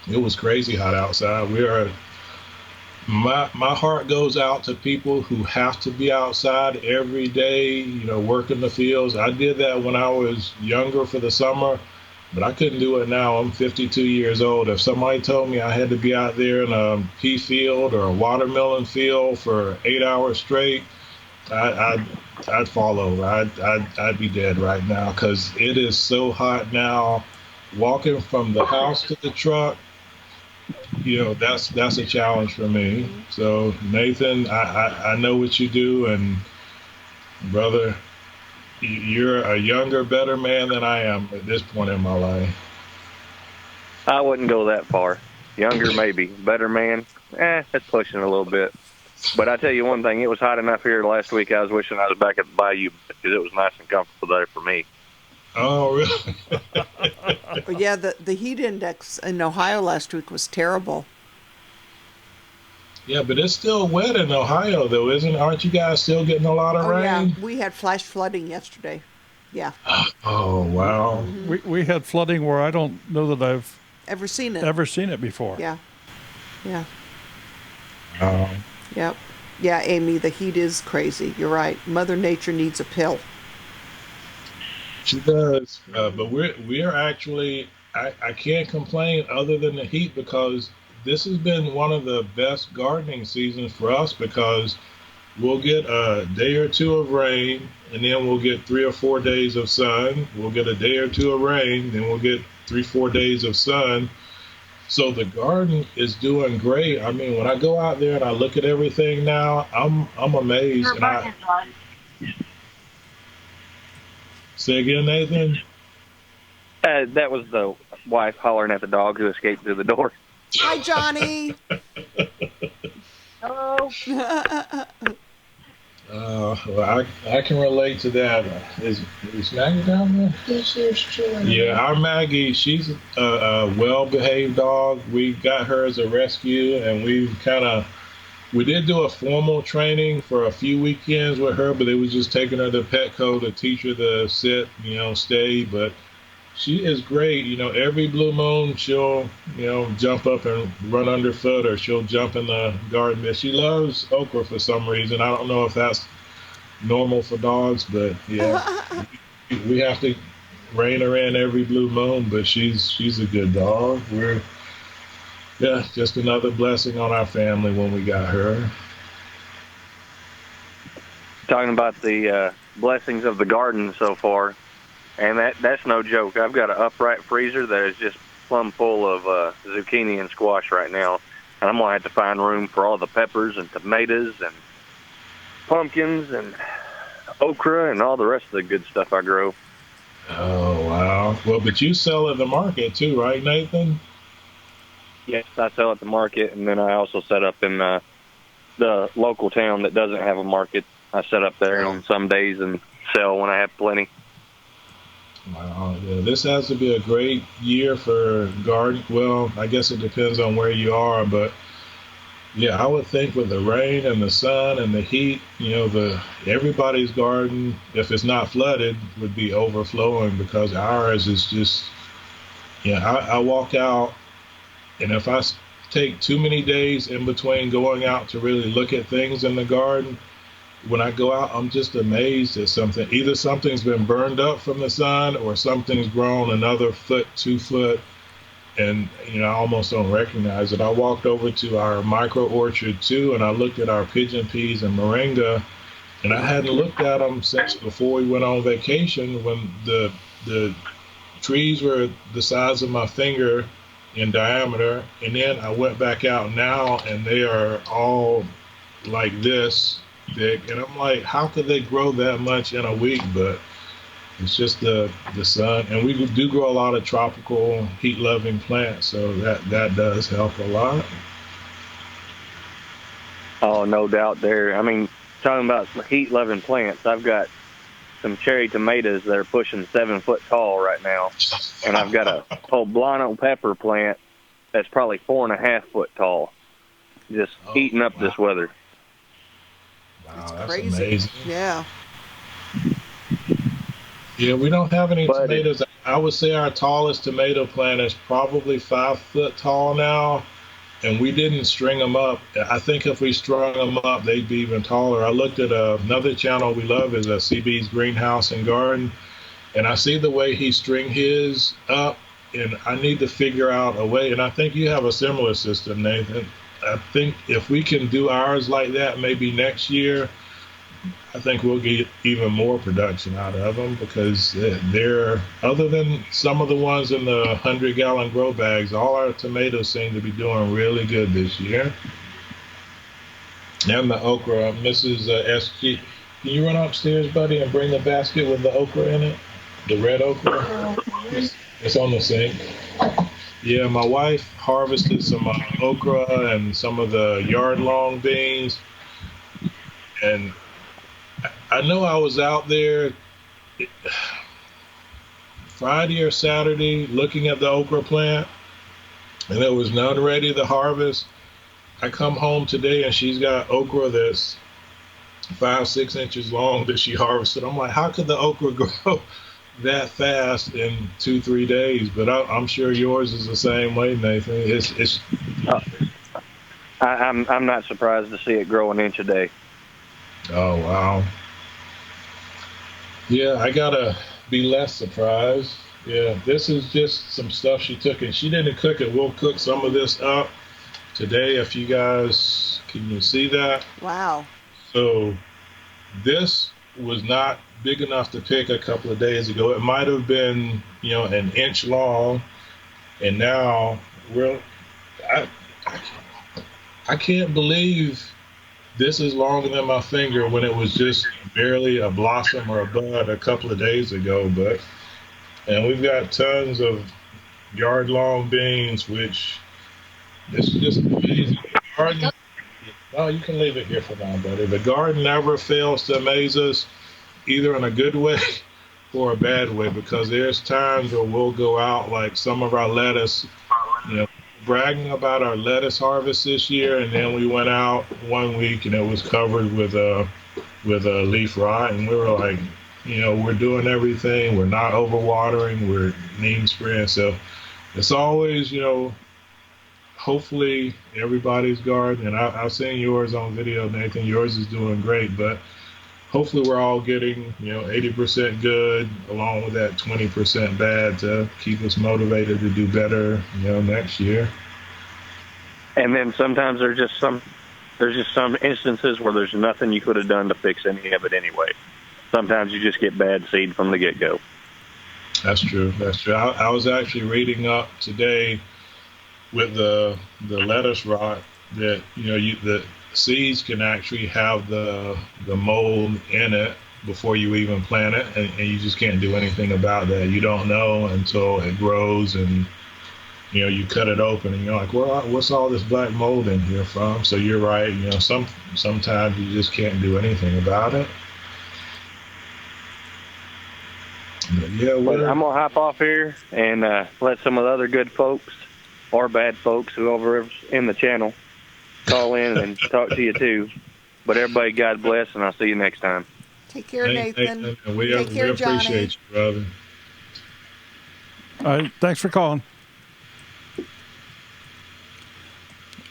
it was crazy hot outside. My heart goes out to people who have to be outside every day, working the fields. I did that when I was younger for the summer, but I couldn't do it now. I'm 52 years old. If somebody told me I had to be out there in a pea field or a watermelon field for 8 hours straight, I'd fall over. I'd be dead right now because it is so hot now. Walking from the house to the truck, that's a challenge for me. So Nathan, I know what you do, and brother, you're a younger, better man than I am at this point in my life. I wouldn't go that far. Younger, maybe. Better man, that's pushing it a little bit. But I tell you one thing, it was hot enough here last week. I was wishing I was back at the bayou because it was nice and comfortable there for me. Oh, really? But yeah, the heat index in Ohio last week was terrible. Yeah, but it's still wet in Ohio, though, aren't you guys still getting a lot of rain? Yeah, we had flash flooding yesterday. Yeah. Oh, wow. Mm-hmm. We had flooding where I don't know that I've ever seen it before. Yeah. Yep. Yeah, Amy, the heat is crazy. You're right. Mother Nature needs a pill. She does. But we are actually, I can't complain other than the heat because this has been one of the best gardening seasons for us because we'll get a day or two of rain and then we'll get 3 or 4 days of sun. We'll get a day or two of rain, then we'll get 3-4 days of sun. So the garden is doing great. I mean, when I go out there and I look at everything now, I'm amazed. Say again, Nathan? That was the wife hollering at the dog who escaped through the door. Hi, Johnny. Hello. Well, I can relate to that. Is Maggie down there? She's chilling. Yeah, our Maggie, she's a well-behaved dog. We got her as a rescue, and we did do a formal training for a few weekends with her, but it was just taking her to Petco to teach her to sit, stay. But she is great. Every blue moon she'll, jump up and run underfoot, or she'll jump in the garden bed. She loves okra for some reason. I don't know if that's normal for dogs, but yeah, we have to rein her in every blue moon. But she's a good dog. Yeah, just another blessing on our family when we got her. Talking about the blessings of the garden so far, and that's no joke. I've got an upright freezer that is just plumb full of zucchini and squash right now, and I'm going to have to find room for all the peppers and tomatoes and pumpkins and okra and all the rest of the good stuff I grow. Oh, wow. Well, but you sell at the market too, right, Nathan? Yes, I sell at the market, and then I also set up in the local town that doesn't have a market. I set up there on some days and sell when I have plenty. Wow, yeah, this has to be a great year for garden. Well, I guess it depends on where you are, but yeah, I would think with the rain and the sun and the heat, everybody's garden, if it's not flooded, would be overflowing, because ours is just, I walk out, and if I take too many days in between going out to really look at things in the garden, when I go out, I'm just amazed at something. Either something's been burned up from the sun, or something's grown another foot, 2 foot, and I almost don't recognize it. I walked over to our micro orchard too, and I looked at our pigeon peas and moringa, and I hadn't looked at them since before we went on vacation, when the trees were the size of my finger in diameter, and then I went back out now, and they are all like this big, and I'm like, how could they grow that much in a week? But it's just the sun, and we do grow a lot of tropical heat-loving plants, so that does help a lot. Oh, no doubt there. I mean, talking about heat-loving plants, I've got some cherry tomatoes that are pushing 7 foot tall right now, and I've got a poblano pepper plant that's probably 4.5 foot tall, just eating up this weather. Wow, that's Crazy. amazing. Yeah. Yeah, we don't have any tomatoes. I would say our tallest tomato plant is probably 5 foot tall now, and we didn't string them up. I think if we strung them up, they'd be even taller. I looked at another channel we love, is CB's Greenhouse and Garden, and I see the way he string his up, and I need to figure out a way, and I think you have a similar system, Nathan. I think if we can do ours like that maybe next year, I think we'll get even more production out of them, because they're, other than some of the ones in the 100-gallon grow bags, all our tomatoes seem to be doing really good this year. And the okra, Mrs. SG, can you run upstairs, buddy, and bring the basket with the okra in it? The red okra? It's on the sink. Yeah, my wife harvested some okra and some of the yard-long beans, and I know I was out there Friday or Saturday looking at the okra plant, and there was none ready to harvest. I come home today, and she's got okra that's 5-6 inches long that she harvested. I'm like, how could the okra grow that fast in 2-3 days? But I'm sure yours is the same way, Nathan. I'm not surprised to see it grow an inch a day. Oh, wow. Yeah, I gotta be less surprised. Yeah, this is just some stuff she took, and she didn't cook it. We'll cook some of this up today, if you guys, can you see that? Wow. So this was not big enough to pick a couple of days ago. It might have been, an inch long, and now I can't believe this is longer than my finger when it was just barely a blossom or a bud a couple of days ago. And we've got tons of yard-long beans, which this is just amazing. Oh, you can leave it here for now, buddy. The garden never fails to amaze us, either in a good way or a bad way, because there's times where we'll go out, like some of our lettuce, you know, bragging about our lettuce harvest this year, and then we went out one week and it was covered with a leaf rot, and we were like, we're doing everything, we're not overwatering, we're neem spraying, so it's always, hopefully everybody's garden, and I've seen yours on video, Nathan. Yours is doing great, but hopefully we're all getting 80% good along with that 20% bad to keep us motivated to do better next year. And then sometimes there's just some instances where there's nothing you could have done to fix any of it anyway. Sometimes you just get bad seed from the get-go. That's true. I was actually reading up today with the lettuce rot that the seeds can actually have the mold in it before you even plant it, and you just can't do anything about that. You don't know until it grows, and you cut it open and you're like, well, what's all this black mold in here from? So you're right, sometimes you just can't do anything about it. But I'm gonna hop off here and let some of the other good folks or bad folks, whoever's in the channel, call in and talk to you too. But everybody, God bless, and I'll see you next time. Take care, Nathan. We Take care, Johnny. appreciate you, brother. All right, thanks for calling.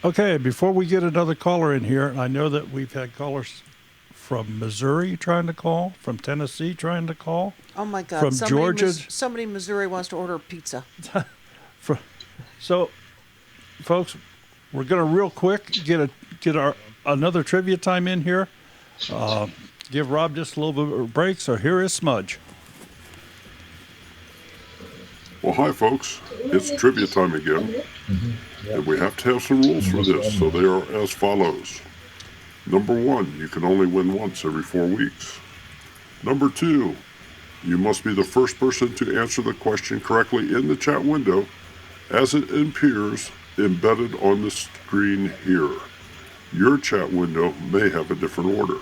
Okay, before we get another caller in here, I know that we've had callers from Missouri trying to call, from Tennessee trying to call. Oh my God! From Georgia. Somebody in Missouri wants to order a pizza. So, folks, we're going to real quick get our another trivia time in here. Give Rob just a little bit of a break. So here is Smudge. Well, hi, folks. It's trivia time again. And we have to have some rules for this. So they are as follows. Number 1, you can only win once every 4 weeks. Number 2, you must be the first person to answer the question correctly in the chat window as it appears embedded on the screen here. Your chat window may have a different order.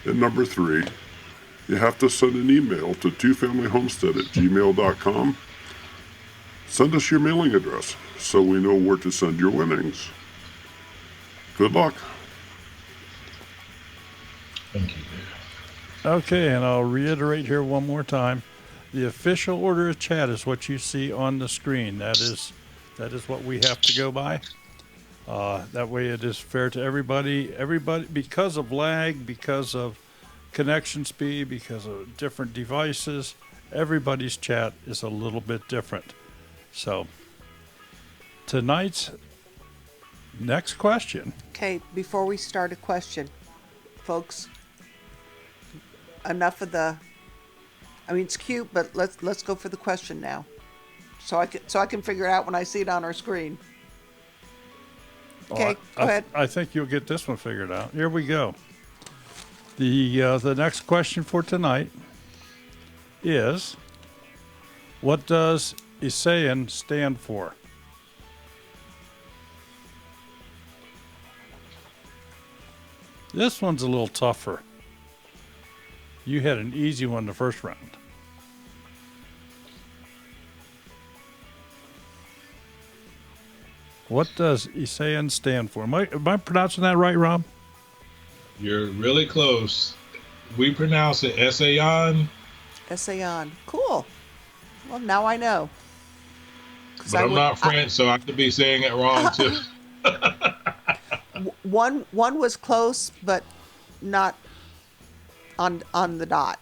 And number 3, you have to send an email to twofamilyhomestead@gmail.com. Send us your mailing address so we know where to send your winnings. Good luck. Thank you. Okay, and I'll reiterate here one more time. The official order of chat is what you see on the screen. That is what we have to go by. That way it is fair to everybody. Everybody, because of lag, because of connection speed, because of different devices, everybody's chat is a little bit different. So, tonight's next question. Okay, before we start a question, folks, enough of the. I mean, it's cute, but let's go for the question now, so I can figure it out when I see it on our screen. Okay, go ahead. I think you'll get this one figured out. Here we go. The next question for tonight is, what does Essayons stand for? This one's a little tougher. You had an easy one the first round. What does Essayons stand for? Am I pronouncing that right, Rob? You're really close. We pronounce it Essayons. Essayons. Cool. Well, now I know. But I'm not French, so I could be saying it wrong too. One was close, but not on the dot.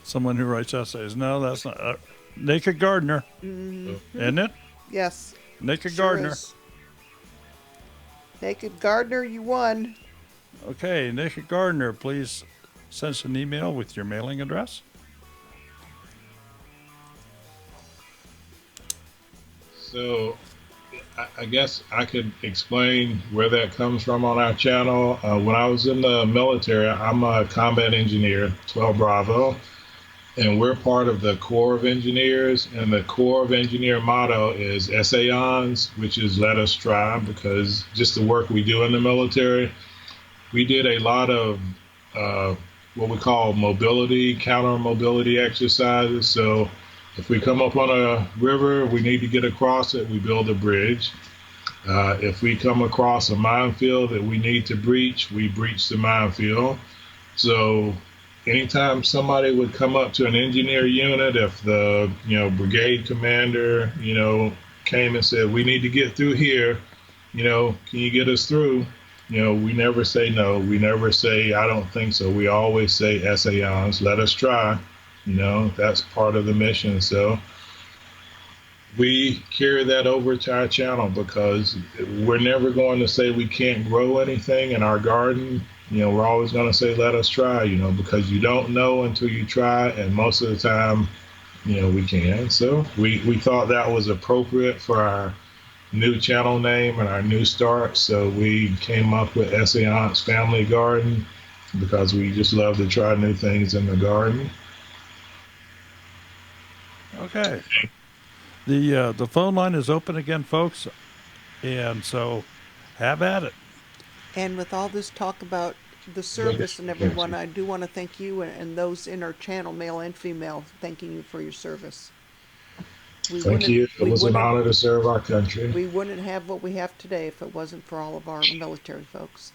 Someone who writes essays. No, that's not. Naked Gardener. Mm-hmm. Isn't it? Yes. Naked Gardener. Is. Naked Gardener, you won. Okay, Naked Gardener, please send us an email with your mailing address. So I guess I could explain where that comes from on our channel. When I was in the military, I'm a combat engineer, 12 Bravo, and we're part of the Corps of Engineers. And the Corps of Engineer motto is Essayons, which is let us try, because just the work we do in the military, we did a lot of what we call mobility, counter mobility exercises. So if we come up on a river, we need to get across it, we build a bridge. If we come across a minefield that we need to breach, we breach the minefield. So anytime somebody would come up to an engineer unit, if the brigade commander came and said, we need to get through here, can you get us through? We never say no. We never say I don't think so. We always say Essayons, let us try. That's part of the mission. So we carry that over to our channel because we're never going to say we can't grow anything in our garden. We're always going to say, let us try, because you don't know until you try. And most of the time, we can. So we thought that was appropriate for our new channel name and our new start. So we came up with Essayons Family Garden because we just love to try new things in the garden. Okay. The phone line is open again, folks, and so have at it. And with all this talk about the service and everyone, I do want to thank you and those in our channel, male and female, thanking you for your service. Thank you. It was an honor to serve our country. We wouldn't have what we have today if it wasn't for all of our military folks.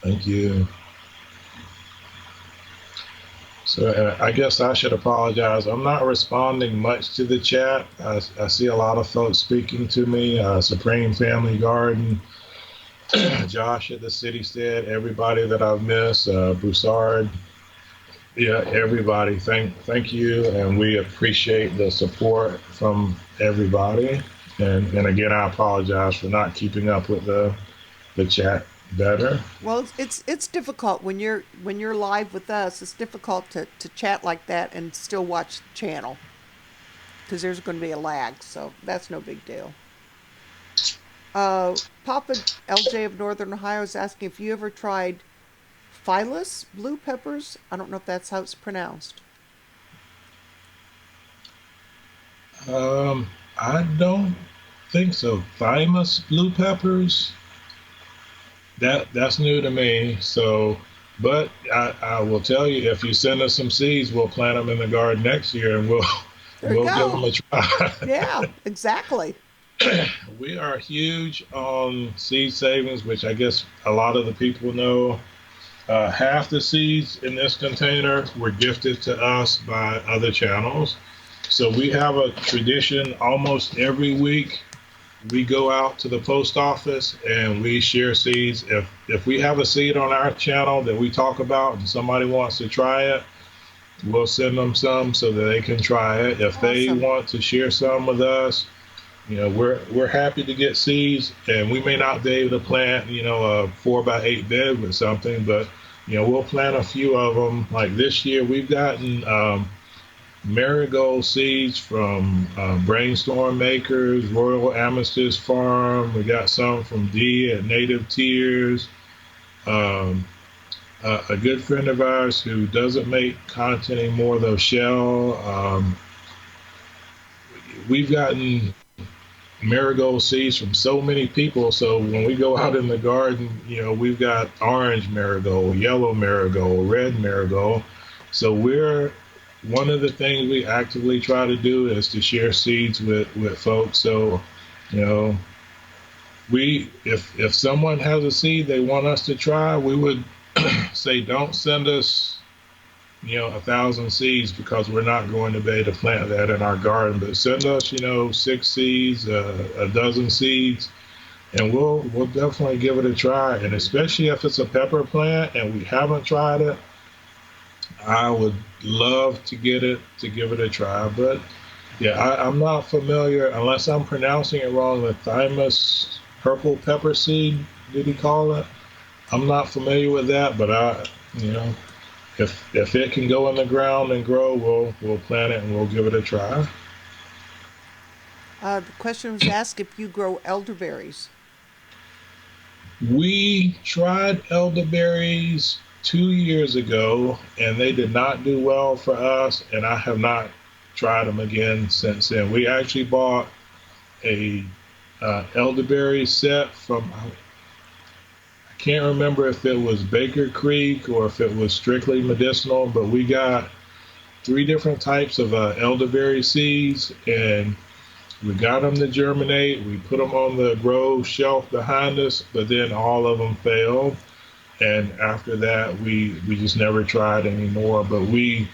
Thank you. So I guess I should apologize. I'm not responding much to the chat. I see a lot of folks speaking to me. Supreme Family Garden, Josh at the City Stead, everybody that I've missed, Broussard. Yeah, everybody. Thank you, and we appreciate the support from everybody. And again, I apologize for not keeping up with the chat better. Well, it's difficult when you're live with us. It's difficult to chat like that and still watch the channel because there's going to be a lag. So that's no big deal. Papa LJ of Northern Ohio is asking if you ever tried Phyllis blue peppers. I don't know if that's how it's pronounced. I don't think so. Thymus blue peppers. That's new to me. So, but I will tell you, if you send us some seeds, we'll plant them in the garden next year, and we'll give them a try. Yeah, exactly. We are huge on seed savings, which I guess a lot of the people know. Half the seeds in this container were gifted to us by other channels. So we have a tradition almost every week. We go out to the post office and we share seeds. If we have a seed on our channel that we talk about and somebody wants to try it, we'll send them some so that they can try it. If they want to share some with us, we're happy to get seeds, and we may not be able to plant, a 4x8 bed with something, but we'll plant a few of them. Like this year, we've gotten marigold seeds from Brainstorm Makers, Royal Amethyst Farm. We got some from Dee at Native Tears. A good friend of ours who doesn't make content anymore, though, Shell. We've gotten marigold seeds from so many people. So when we go out in the garden, we've got orange marigold, yellow marigold, red marigold. So one of the things we actively try to do is to share seeds with folks. So, if someone has a seed they want us to try, we would say, don't send us 1,000 seeds, because we're not going to be able to plant that in our garden. But send us 6 seeds, a dozen seeds, and we'll definitely give it a try. And especially if it's a pepper plant and we haven't tried it, I would love to give it a try. But yeah, I'm not familiar, unless I'm pronouncing it wrong, the Thymus purple pepper seed, did he call it? I'm not familiar with that, but if it can go in the ground and grow, we'll plant it and we'll give it a try. The question was asked if you grow elderberries. We tried elderberries 2 years ago, and they did not do well for us, and I have not tried them again since then. We actually bought a elderberry set from, I can't remember if it was Baker Creek or if it was strictly medicinal, but we got 3 different types of elderberry seeds, and we got them to germinate. We put them on the grow shelf behind us, but then all of them failed. And after that, we just never tried anymore. But we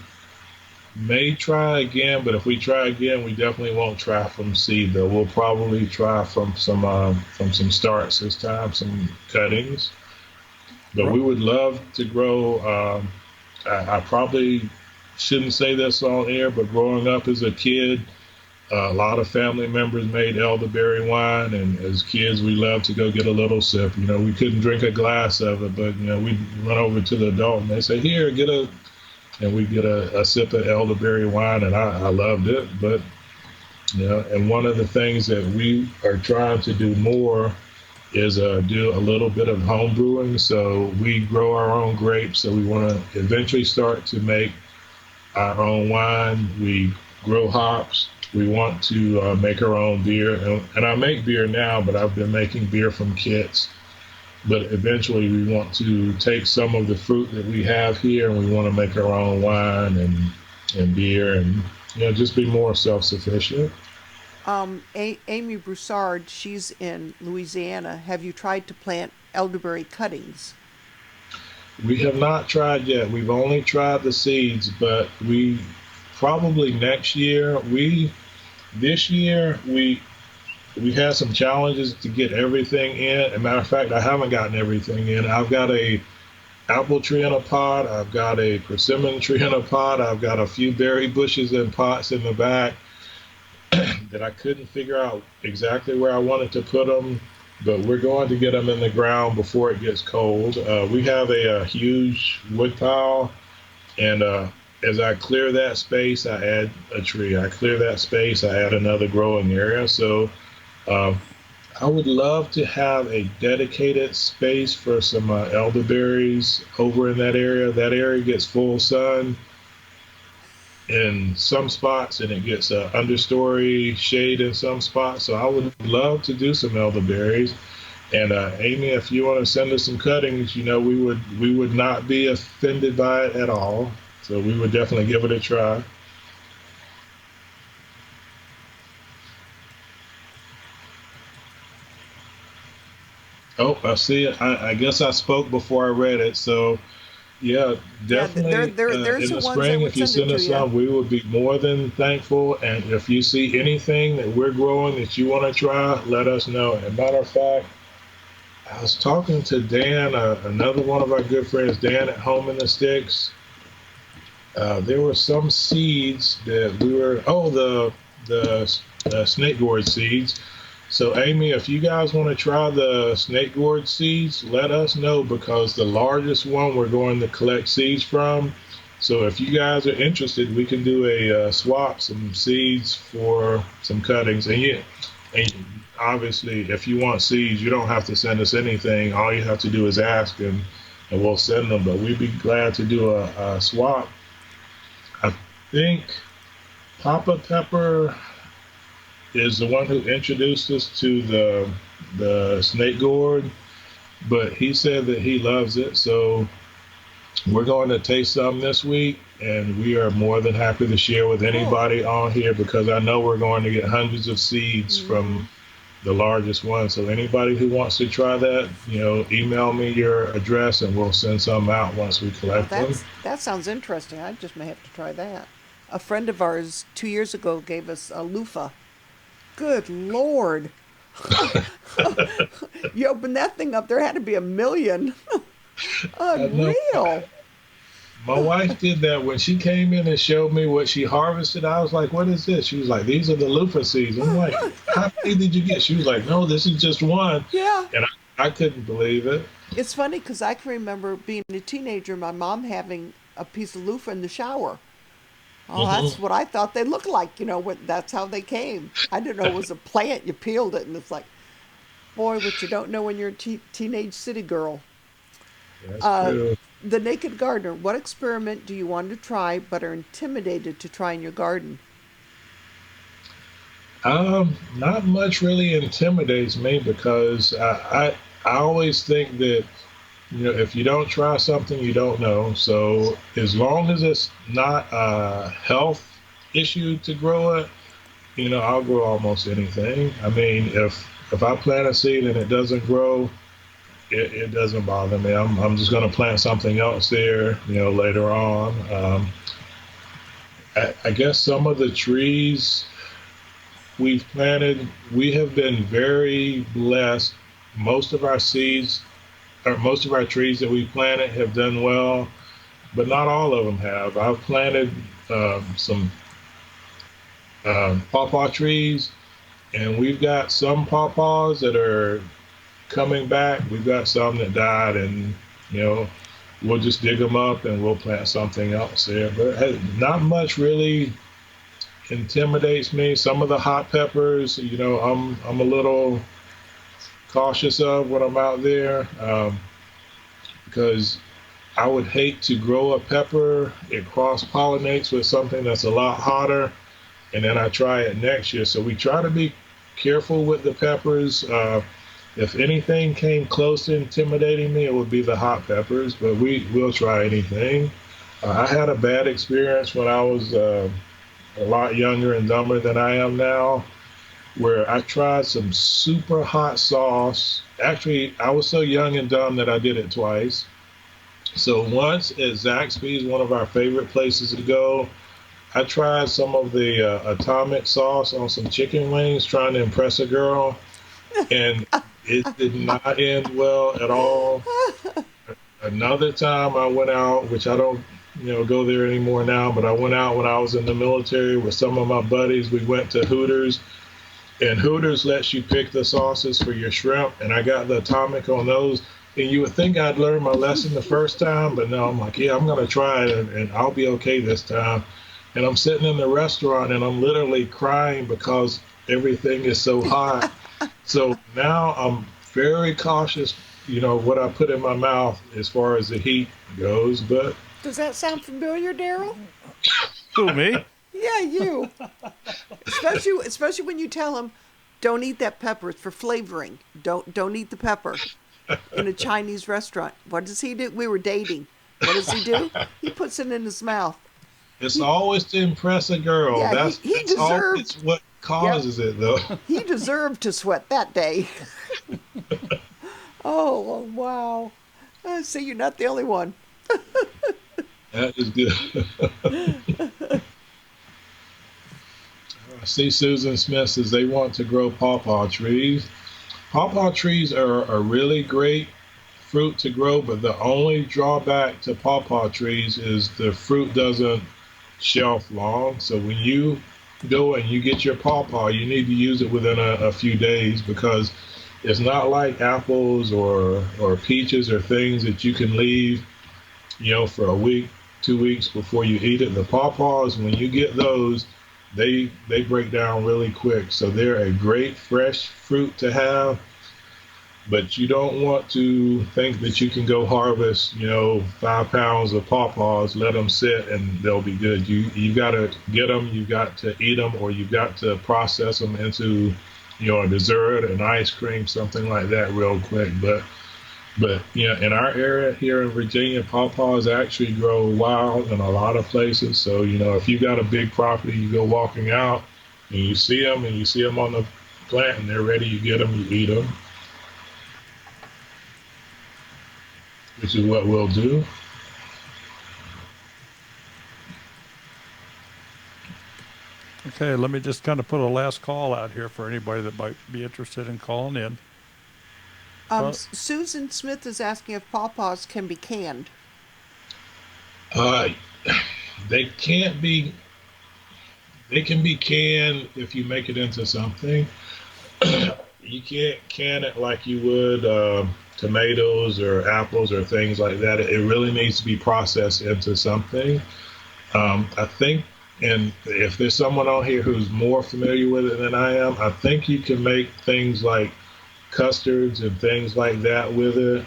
may try again. But if we try again, we definitely won't try from seed, though. We'll probably try from some starts this time, some cuttings. But we would love to grow. I probably shouldn't say this on air, but growing up as a kid, a lot of family members made elderberry wine, and as kids, we loved to go get a little sip. You know, we couldn't drink a glass of it, but, you know, we'd run over to the adult, and they say, here, and we'd get a sip of elderberry wine, and I loved it. But, you know, and one of the things that we are trying to do more is do a little bit of home brewing. So we grow our own grapes, so we want to eventually start to make our own wine. We grow hops. We want to make our own beer, and I make beer now, but I've been making beer from kits. But eventually we want to take some of the fruit that we have here, and we want to make our own wine and beer, and, you know, just be more self-sufficient. Amy Broussard, she's in Louisiana. Have you tried to plant elderberry cuttings? We have not tried yet. We've only tried the seeds, but we probably next year. This year we had some challenges to get everything in. As a matter of fact, I haven't gotten everything in. I've got a apple tree in a pot. I've got a persimmon tree in a pot. I've got a few berry bushes in pots in the back that I couldn't figure out exactly where I wanted to put them. But we're going to get them in the ground before it gets cold. We have a huge wood pile, and as I clear that space, I add a tree. I clear that space, I add another growing area. So I would love to have a dedicated space for some elderberries over in that area. That area gets full sun in some spots, and it gets understory shade in some spots. So I would love to do some elderberries. And Amy, if you want to send us some cuttings, you know, we would not be offended by it at all. So we would definitely give it a try. Oh, I see it. I guess I spoke before I read it. So, yeah, definitely. There's in the the ones spring, that if you send us some, we would be more than thankful. And if you see anything that we're growing that you want to try, let us know. As a matter of fact, I was talking to Dan, another one of our good friends, Dan at Home in the Sticks. There were some seeds that the snake gourd seeds. So Amy, if you guys want to try the snake gourd seeds, let us know, because the largest one we're going to collect seeds from. So if you guys are interested, we can do a swap, some seeds for some cuttings. And obviously, if you want seeds, you don't have to send us anything. All you have to do is ask, and we'll send them. But we'd be glad to do a swap. I think Papa Pepper is the one who introduced us to the snake gourd, but he said that he loves it. So we're going to taste some this week, and we are more than happy to share with anybody on here, because I know we're going to get hundreds of seeds from the largest one. So anybody who wants to try that, you know, email me your address, and we'll send some out once we collect them. That sounds interesting. I just may have to try that. A friend of ours 2 years ago gave us a loofah. Good Lord. You open that thing up, there had to be 1 million. Unreal. My wife did that when she came in and showed me what she harvested. I was like, what is this? She was like, these are the loofah seeds. I'm like, how many did you get? She was like, no, this is just one. Yeah. And I couldn't believe it. It's funny because I can remember being a teenager, my mom having a piece of loofah in the shower. Oh, that's what I thought they looked like. That's how they came. I didn't know it was a plant. You peeled it, and it's like, boy, what you don't know when you're a teenage city girl. That's true. The Naked Gardener, what experiment do you want to try but are intimidated to try in your garden? Not much really intimidates me because I always think that if you don't try something, you don't know. So as long as it's not a health issue to grow it, I'll grow almost anything. I mean, if I plant a seed and it doesn't grow, it doesn't bother me. I'm just going to plant something else there, later on. I guess some of the trees we've planted, we have been very blessed. Most of our trees that we planted have done well, but not all of them have. I've planted some pawpaw trees, and we've got some pawpaws that are coming back. We've got some that died, and we'll just dig them up and we'll plant something else there. But not much really intimidates me. Some of the hot peppers, I'm a little cautious of when I'm out there, because I would hate to grow a pepper, it cross-pollinates with something that's a lot hotter, and then I try it next year. So we try to be careful with the peppers. If anything came close to intimidating me, it would be the hot peppers, but we'll try anything. I had a bad experience when I was a lot younger and dumber than I am now, where I tried some super hot sauce. Actually, I was so young and dumb that I did it twice. So once at Zaxby's, one of our favorite places to go, I tried some of the atomic sauce on some chicken wings trying to impress a girl, and it did not end well at all. Another time I went out, which I don't go there anymore now, but I went out when I was in the military with some of my buddies. We went to Hooters, and Hooters lets you pick the sauces for your shrimp, and I got the atomic on those. And you would think I'd learned my lesson the first time, but no, I'm like, yeah, I'm going to try it, and I'll be okay this time. And I'm sitting in the restaurant, and I'm literally crying because everything is so hot. So now I'm very cautious, what I put in my mouth as far as the heat goes. But does that sound familiar, Daryl? Who, me? Yeah, you. Especially when you tell him, don't eat that pepper. It's for flavoring. Don't eat the pepper. In a Chinese restaurant. What does he do? We were dating. What does he do? He puts it in his mouth. It's always to impress a girl. Yeah, that's it's what causes it, though. He deserved to sweat that day. Oh, wow. See, you're not the only one. That is good. I see Susan Smith says they want to grow pawpaw trees. Pawpaw trees are a really great fruit to grow, but the only drawback to pawpaw trees is the fruit doesn't shelf long. So when you go and you get your pawpaw, you need to use it within a few days, because it's not like apples or peaches or things that you can leave, for a week, 2 weeks before you eat it. The pawpaws, when you get those, they break down really quick. So they're a great fresh fruit to have, but you don't want to think that you can go harvest, 5 pounds of pawpaws, let them sit, and they'll be good. You've got to get them, you've got to eat them, or you've got to process them into, a dessert, an ice cream, something like that real quick. But in our area here in Virginia, pawpaws actually grow wild in a lot of places. So, if you got a big property, you go walking out and you see them on the plant and they're ready, you get them, you eat them, which is what we'll do. Okay, let me just kind of put a last call out here for anybody that might be interested in calling in. Susan Smith is asking if pawpaws can be canned. They can't be. They can be canned if you make it into something. You can't can it like you would tomatoes or apples or things like that. It really needs to be processed into something. I think And if there's someone on here who's more familiar with it than I am, I think you can make things like custards and things like that with it.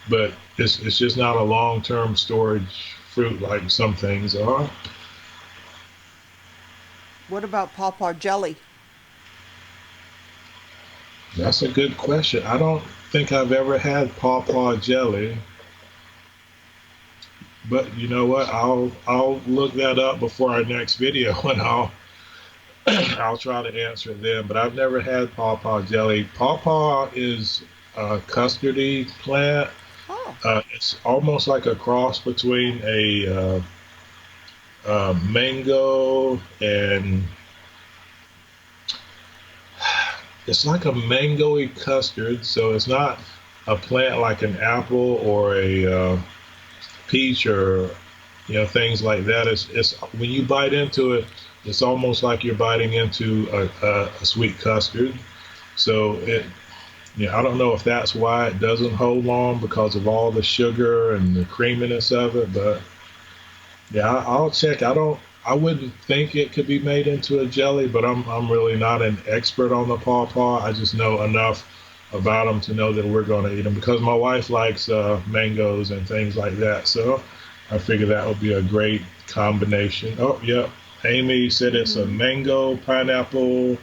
But it's just not a long-term storage fruit like some things are. What about pawpaw jelly? That's a good question. I don't think I've ever had pawpaw jelly. But you know what? I'll look that up before our next video, and I'll try to answer it then. But I've never had pawpaw jelly. Pawpaw is a custardy plant. Oh. It's almost like a cross between a mango and it's like a mango-y custard. So it's not a plant like an apple or a peach or things like that. It's when you bite into it, it's almost like you're biting into a sweet custard. So I don't know if that's why it doesn't hold long because of all the sugar and the creaminess of it, but yeah, I'll check. I wouldn't think it could be made into a jelly, but I'm really not an expert on the pawpaw. I just know enough about them to know that we're going to eat them because my wife likes mangoes and things like that. So I figure that would be a great combination. Oh, yeah. Amy said it's a mango, pineapple.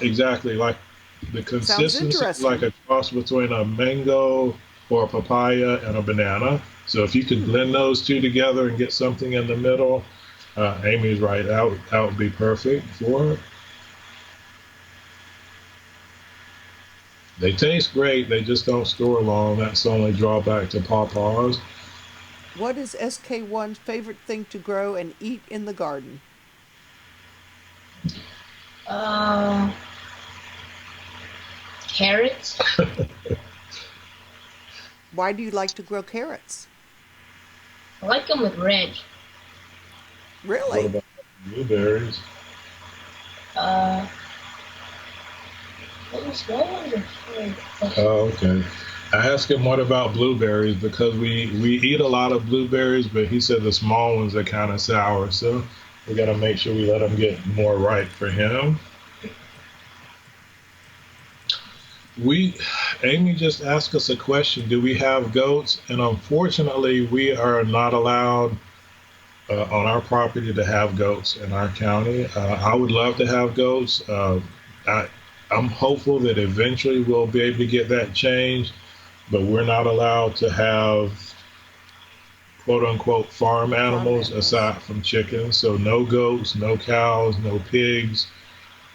Exactly. Like the consistency is like a cross between a mango or a papaya and a banana. So if you could blend those two together and get something in the middle, Amy's right. That would be perfect for it. They taste great. They just don't store long. That's the only drawback to pawpaws. What is SK1's favorite thing to grow and eat in the garden? Carrots. Why do you like to grow carrots? I like them with red. Really? What about blueberries? Small ones are good. Oh, okay. I asked him what about blueberries because we eat a lot of blueberries, but he said the small ones are kind of sour, so we got to make sure we let them get more ripe for him. Amy just asked us a question: do we have goats? And unfortunately, we are not allowed on our property to have goats in our county. I would love to have goats. I'm hopeful that eventually we'll be able to get that changed, but we're not allowed to have quote unquote farm animals aside from chickens. So no goats, no cows, no pigs,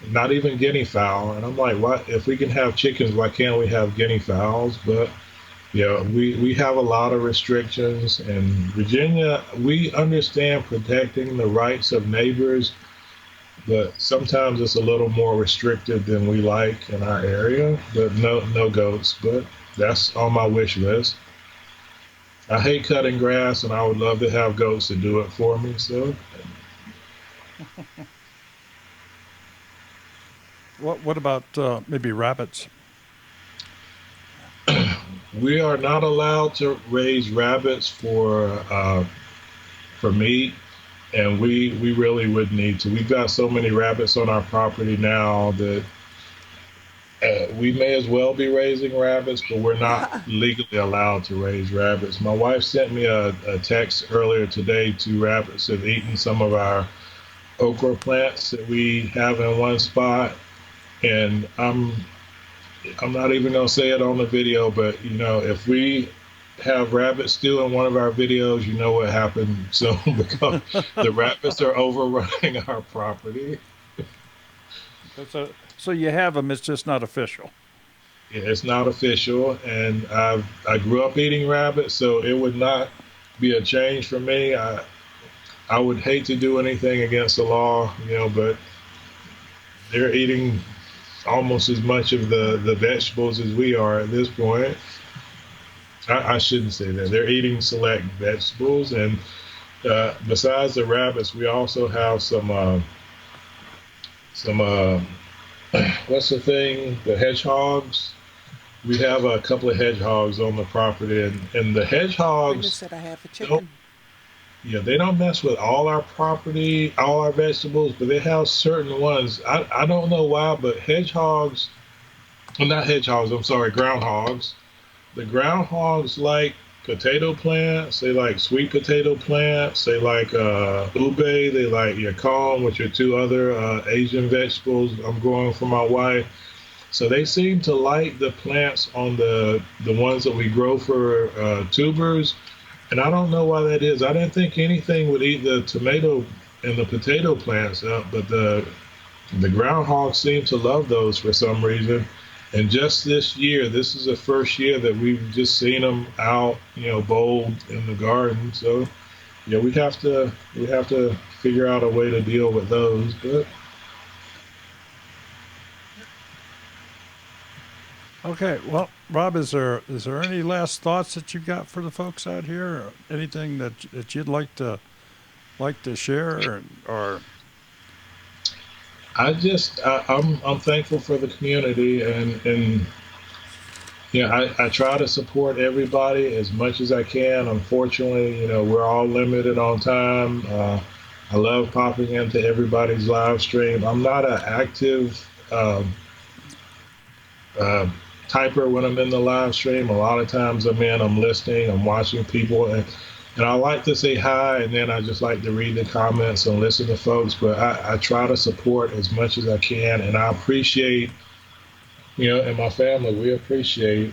not even guinea fowl. And I'm like, what? If we can have chickens, why can't we have guinea fowls? But yeah, we have a lot of restrictions. In Virginia, we understand protecting the rights of neighbors, but sometimes it's a little more restricted than we like in our area. But no goats. But that's on my wish list. I hate cutting grass, and I would love to have goats to do it for me. So. What about maybe rabbits? We are not allowed to raise rabbits for meat, and we really would need to. We've got so many rabbits on our property now that we may as well be raising rabbits, but we're not legally allowed to raise rabbits. My wife sent me a text earlier today. 2 rabbits have eaten some of our okra plants that we have in one spot, and I'm not even gonna say it on the video, but if we have rabbit stew in one of our videos, you know what happened soon because the rabbits are overrunning our property. So you have them, it's just not official. Yeah, it's not official, and I grew up eating rabbits, so it would not be a change for me. I would hate to do anything against the law, but they're eating almost as much of the vegetables as we are at this point. I shouldn't say that. They're eating select vegetables, and besides the rabbits, we also have some what's the thing? The hedgehogs. We have a couple of hedgehogs on the property, and the hedgehogs. I just said I have a chicken. Yeah, they don't mess with all our property, all our vegetables, but they have certain ones. I don't know why, but hedgehogs, well, not hedgehogs, I'm sorry, groundhogs. The groundhogs like potato plants. They like sweet potato plants. They like ube. They like yacon, which are two other Asian vegetables I'm growing for my wife. So they seem to like the plants on the ones that we grow for tubers. And I don't know why that is. I didn't think anything would eat the tomato and the potato plants up, but the groundhogs seem to love those for some reason. And just this year, this is the first year that we've just seen them out, bold in the garden. So, yeah, we have to figure out a way to deal with those. But Okay, well, Rob, is there any last thoughts that you got for the folks out here, or anything that you'd like to share, or I'm thankful for the community, and I try to support everybody as much as I can. Unfortunately, we're all limited on time. I love popping into everybody's live stream. I'm not an active typer when I'm in the live stream. A lot of times I'm listening, I'm watching people, and I like to say hi, and then I just like to read the comments and listen to folks. But I try to support as much as I can, and I appreciate, and my family, we appreciate,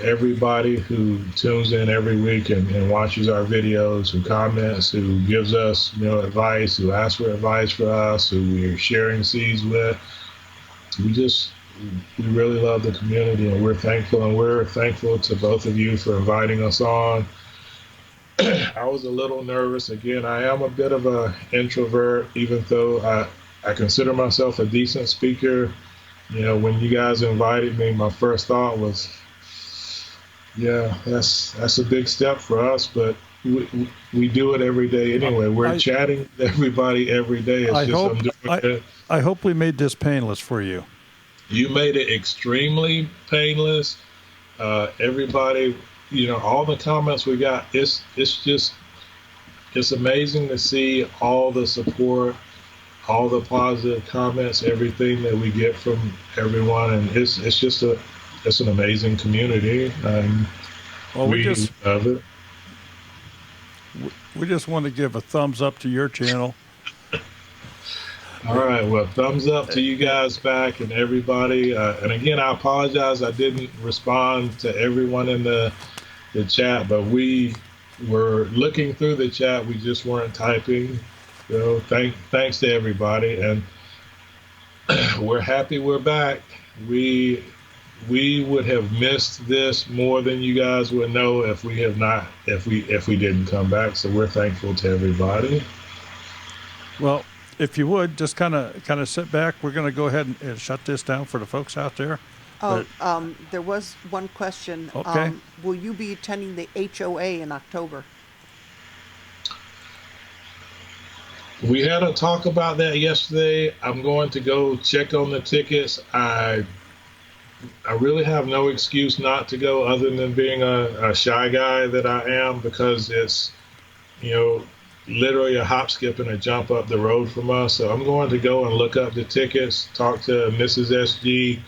everybody who tunes in every week and watches our videos, who comments, who gives us, advice, who asks for advice for us, who we're sharing seeds with. We really love the community, and we're thankful to both of you for inviting us on. I was a little nervous. Again, I am a bit of an introvert, even though I consider myself a decent speaker. When you guys invited me, my first thought was, yeah, that's a big step for us, but we do it every day anyway. We're chatting with everybody every day. I hope we made this painless for you. You made it extremely painless. Everybody, all the comments we got, it's amazing to see all the support, all the positive comments, everything that we get from everyone, and it's an amazing community, and we love it. We just want to give a thumbs up to your channel. All right, well, thumbs up to you guys back and everybody. And again, I apologize I didn't respond to everyone in the chat, but we were looking through the chat. We just weren't typing. So thanks to everybody, and we're happy we're back. We would have missed this more than you guys would know if we didn't come back. So we're thankful to everybody. Well, if you would just kind of sit back, we're going to go ahead and shut this down for the folks out there. There was one question. Okay. Will you be attending the HOA in October? We had a talk about that yesterday. I'm going to go check on the tickets. I really have no excuse not to go other than being a shy guy that I am, because it's, literally a hop, skip, and a jump up the road from us. So I'm going to go and look up the tickets, talk to Mrs. SG,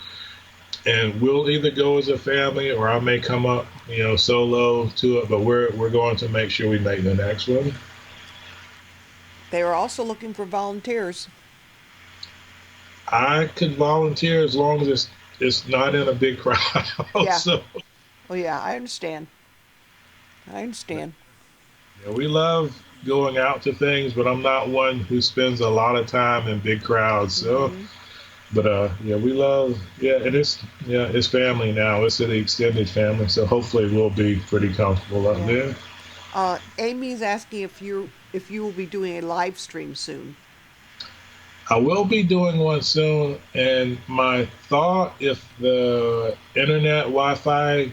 and we'll either go as a family or I may come up, solo to it, but we're going to make sure we make the next one. They are also looking for volunteers. I could volunteer as long as it's not in a big crowd. Yeah. So, oh yeah, I understand. We love going out to things, but I'm not one who spends a lot of time in big crowds. So, but we love, and it's family now. It's an extended family, so hopefully we'll be pretty comfortable up there. Amy's asking if you will be doing a live stream soon. I will be doing one soon, and my thought, if the internet Wi-Fi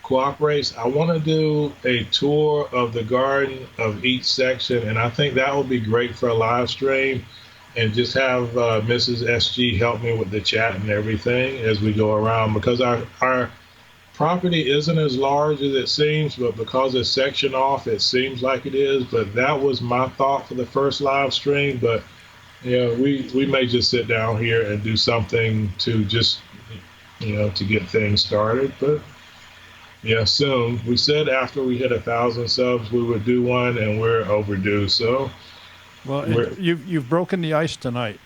cooperates, I want to do a tour of the garden of each section, and I think that would be great for a live stream, and just have Mrs. SG help me with the chat and everything as we go around, because our property isn't as large as it seems, but because it's sectioned off, it seems like it is. But that was my thought for the first live stream. But yeah, we may just sit down here and do something to just, to get things started. But yeah, soon. We said after we hit 1,000 subs, we would do one, and we're overdue. So, well, you've broken the ice tonight.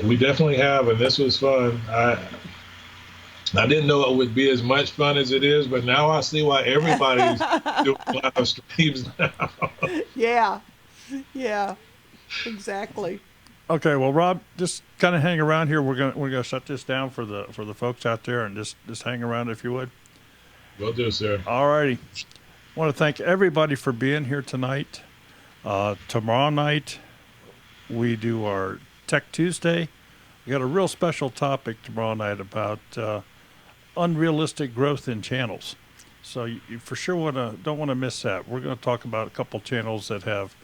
We definitely have, and this was fun. I didn't know it would be as much fun as it is, but now I see why everybody's doing live streams now. Yeah, exactly. Okay, well, Rob, just kind of hang around here. We're gonna shut this down for the folks out there, and just hang around if you would. Will do, sir. All righty. I want to thank everybody for being here tonight. Tomorrow night we do our Tech Tuesday. We got a real special topic tomorrow night about unrealistic growth in channels. So you for sure don't want to miss that. We're going to talk about a couple channels that have,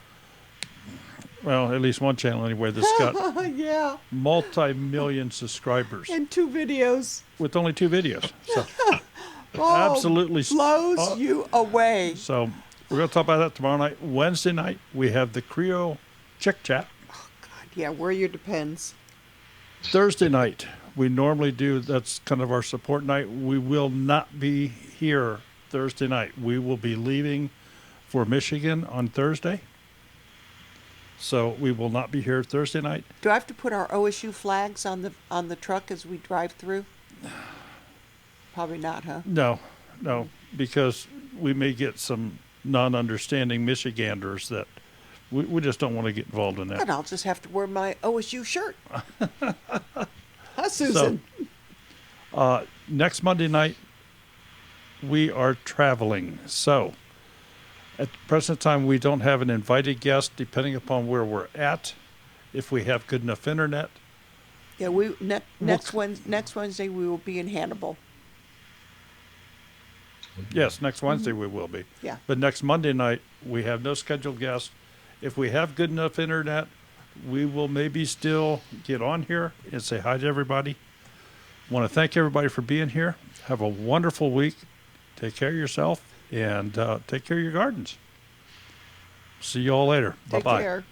well, at least one channel anyway that's got yeah, multi-million subscribers and 2 videos with only 2 videos. So oh, absolutely blows you away. So we're going to talk about that tomorrow night. Wednesday night we have the Creole Chick Chat. Oh God, yeah, where your depends. Thursday night, we normally do, that's kind of our support night. We will not be here Thursday night. We will be leaving for Michigan on Thursday. So we will not be here Thursday night. Do I have to put our OSU flags on the truck as we drive through? Probably not, huh? No, because we may get some non-understanding Michiganders that we just don't want to get involved in that. But I'll just have to wear my OSU shirt. Huh, Susan? So, next Monday night, we are traveling. So, at the present time, we don't have an invited guest, depending upon where we're at. If we have good enough internet. Yeah, next Wednesday we will be in Hannibal. Yes, next Wednesday we will be. Yeah. But next Monday night, we have no scheduled guests. If we have good enough internet, we will maybe still get on here and say hi to everybody. Want to thank everybody for being here. Have a wonderful week. Take care of yourself and take care of your gardens. See you all later. Take Bye-bye. care.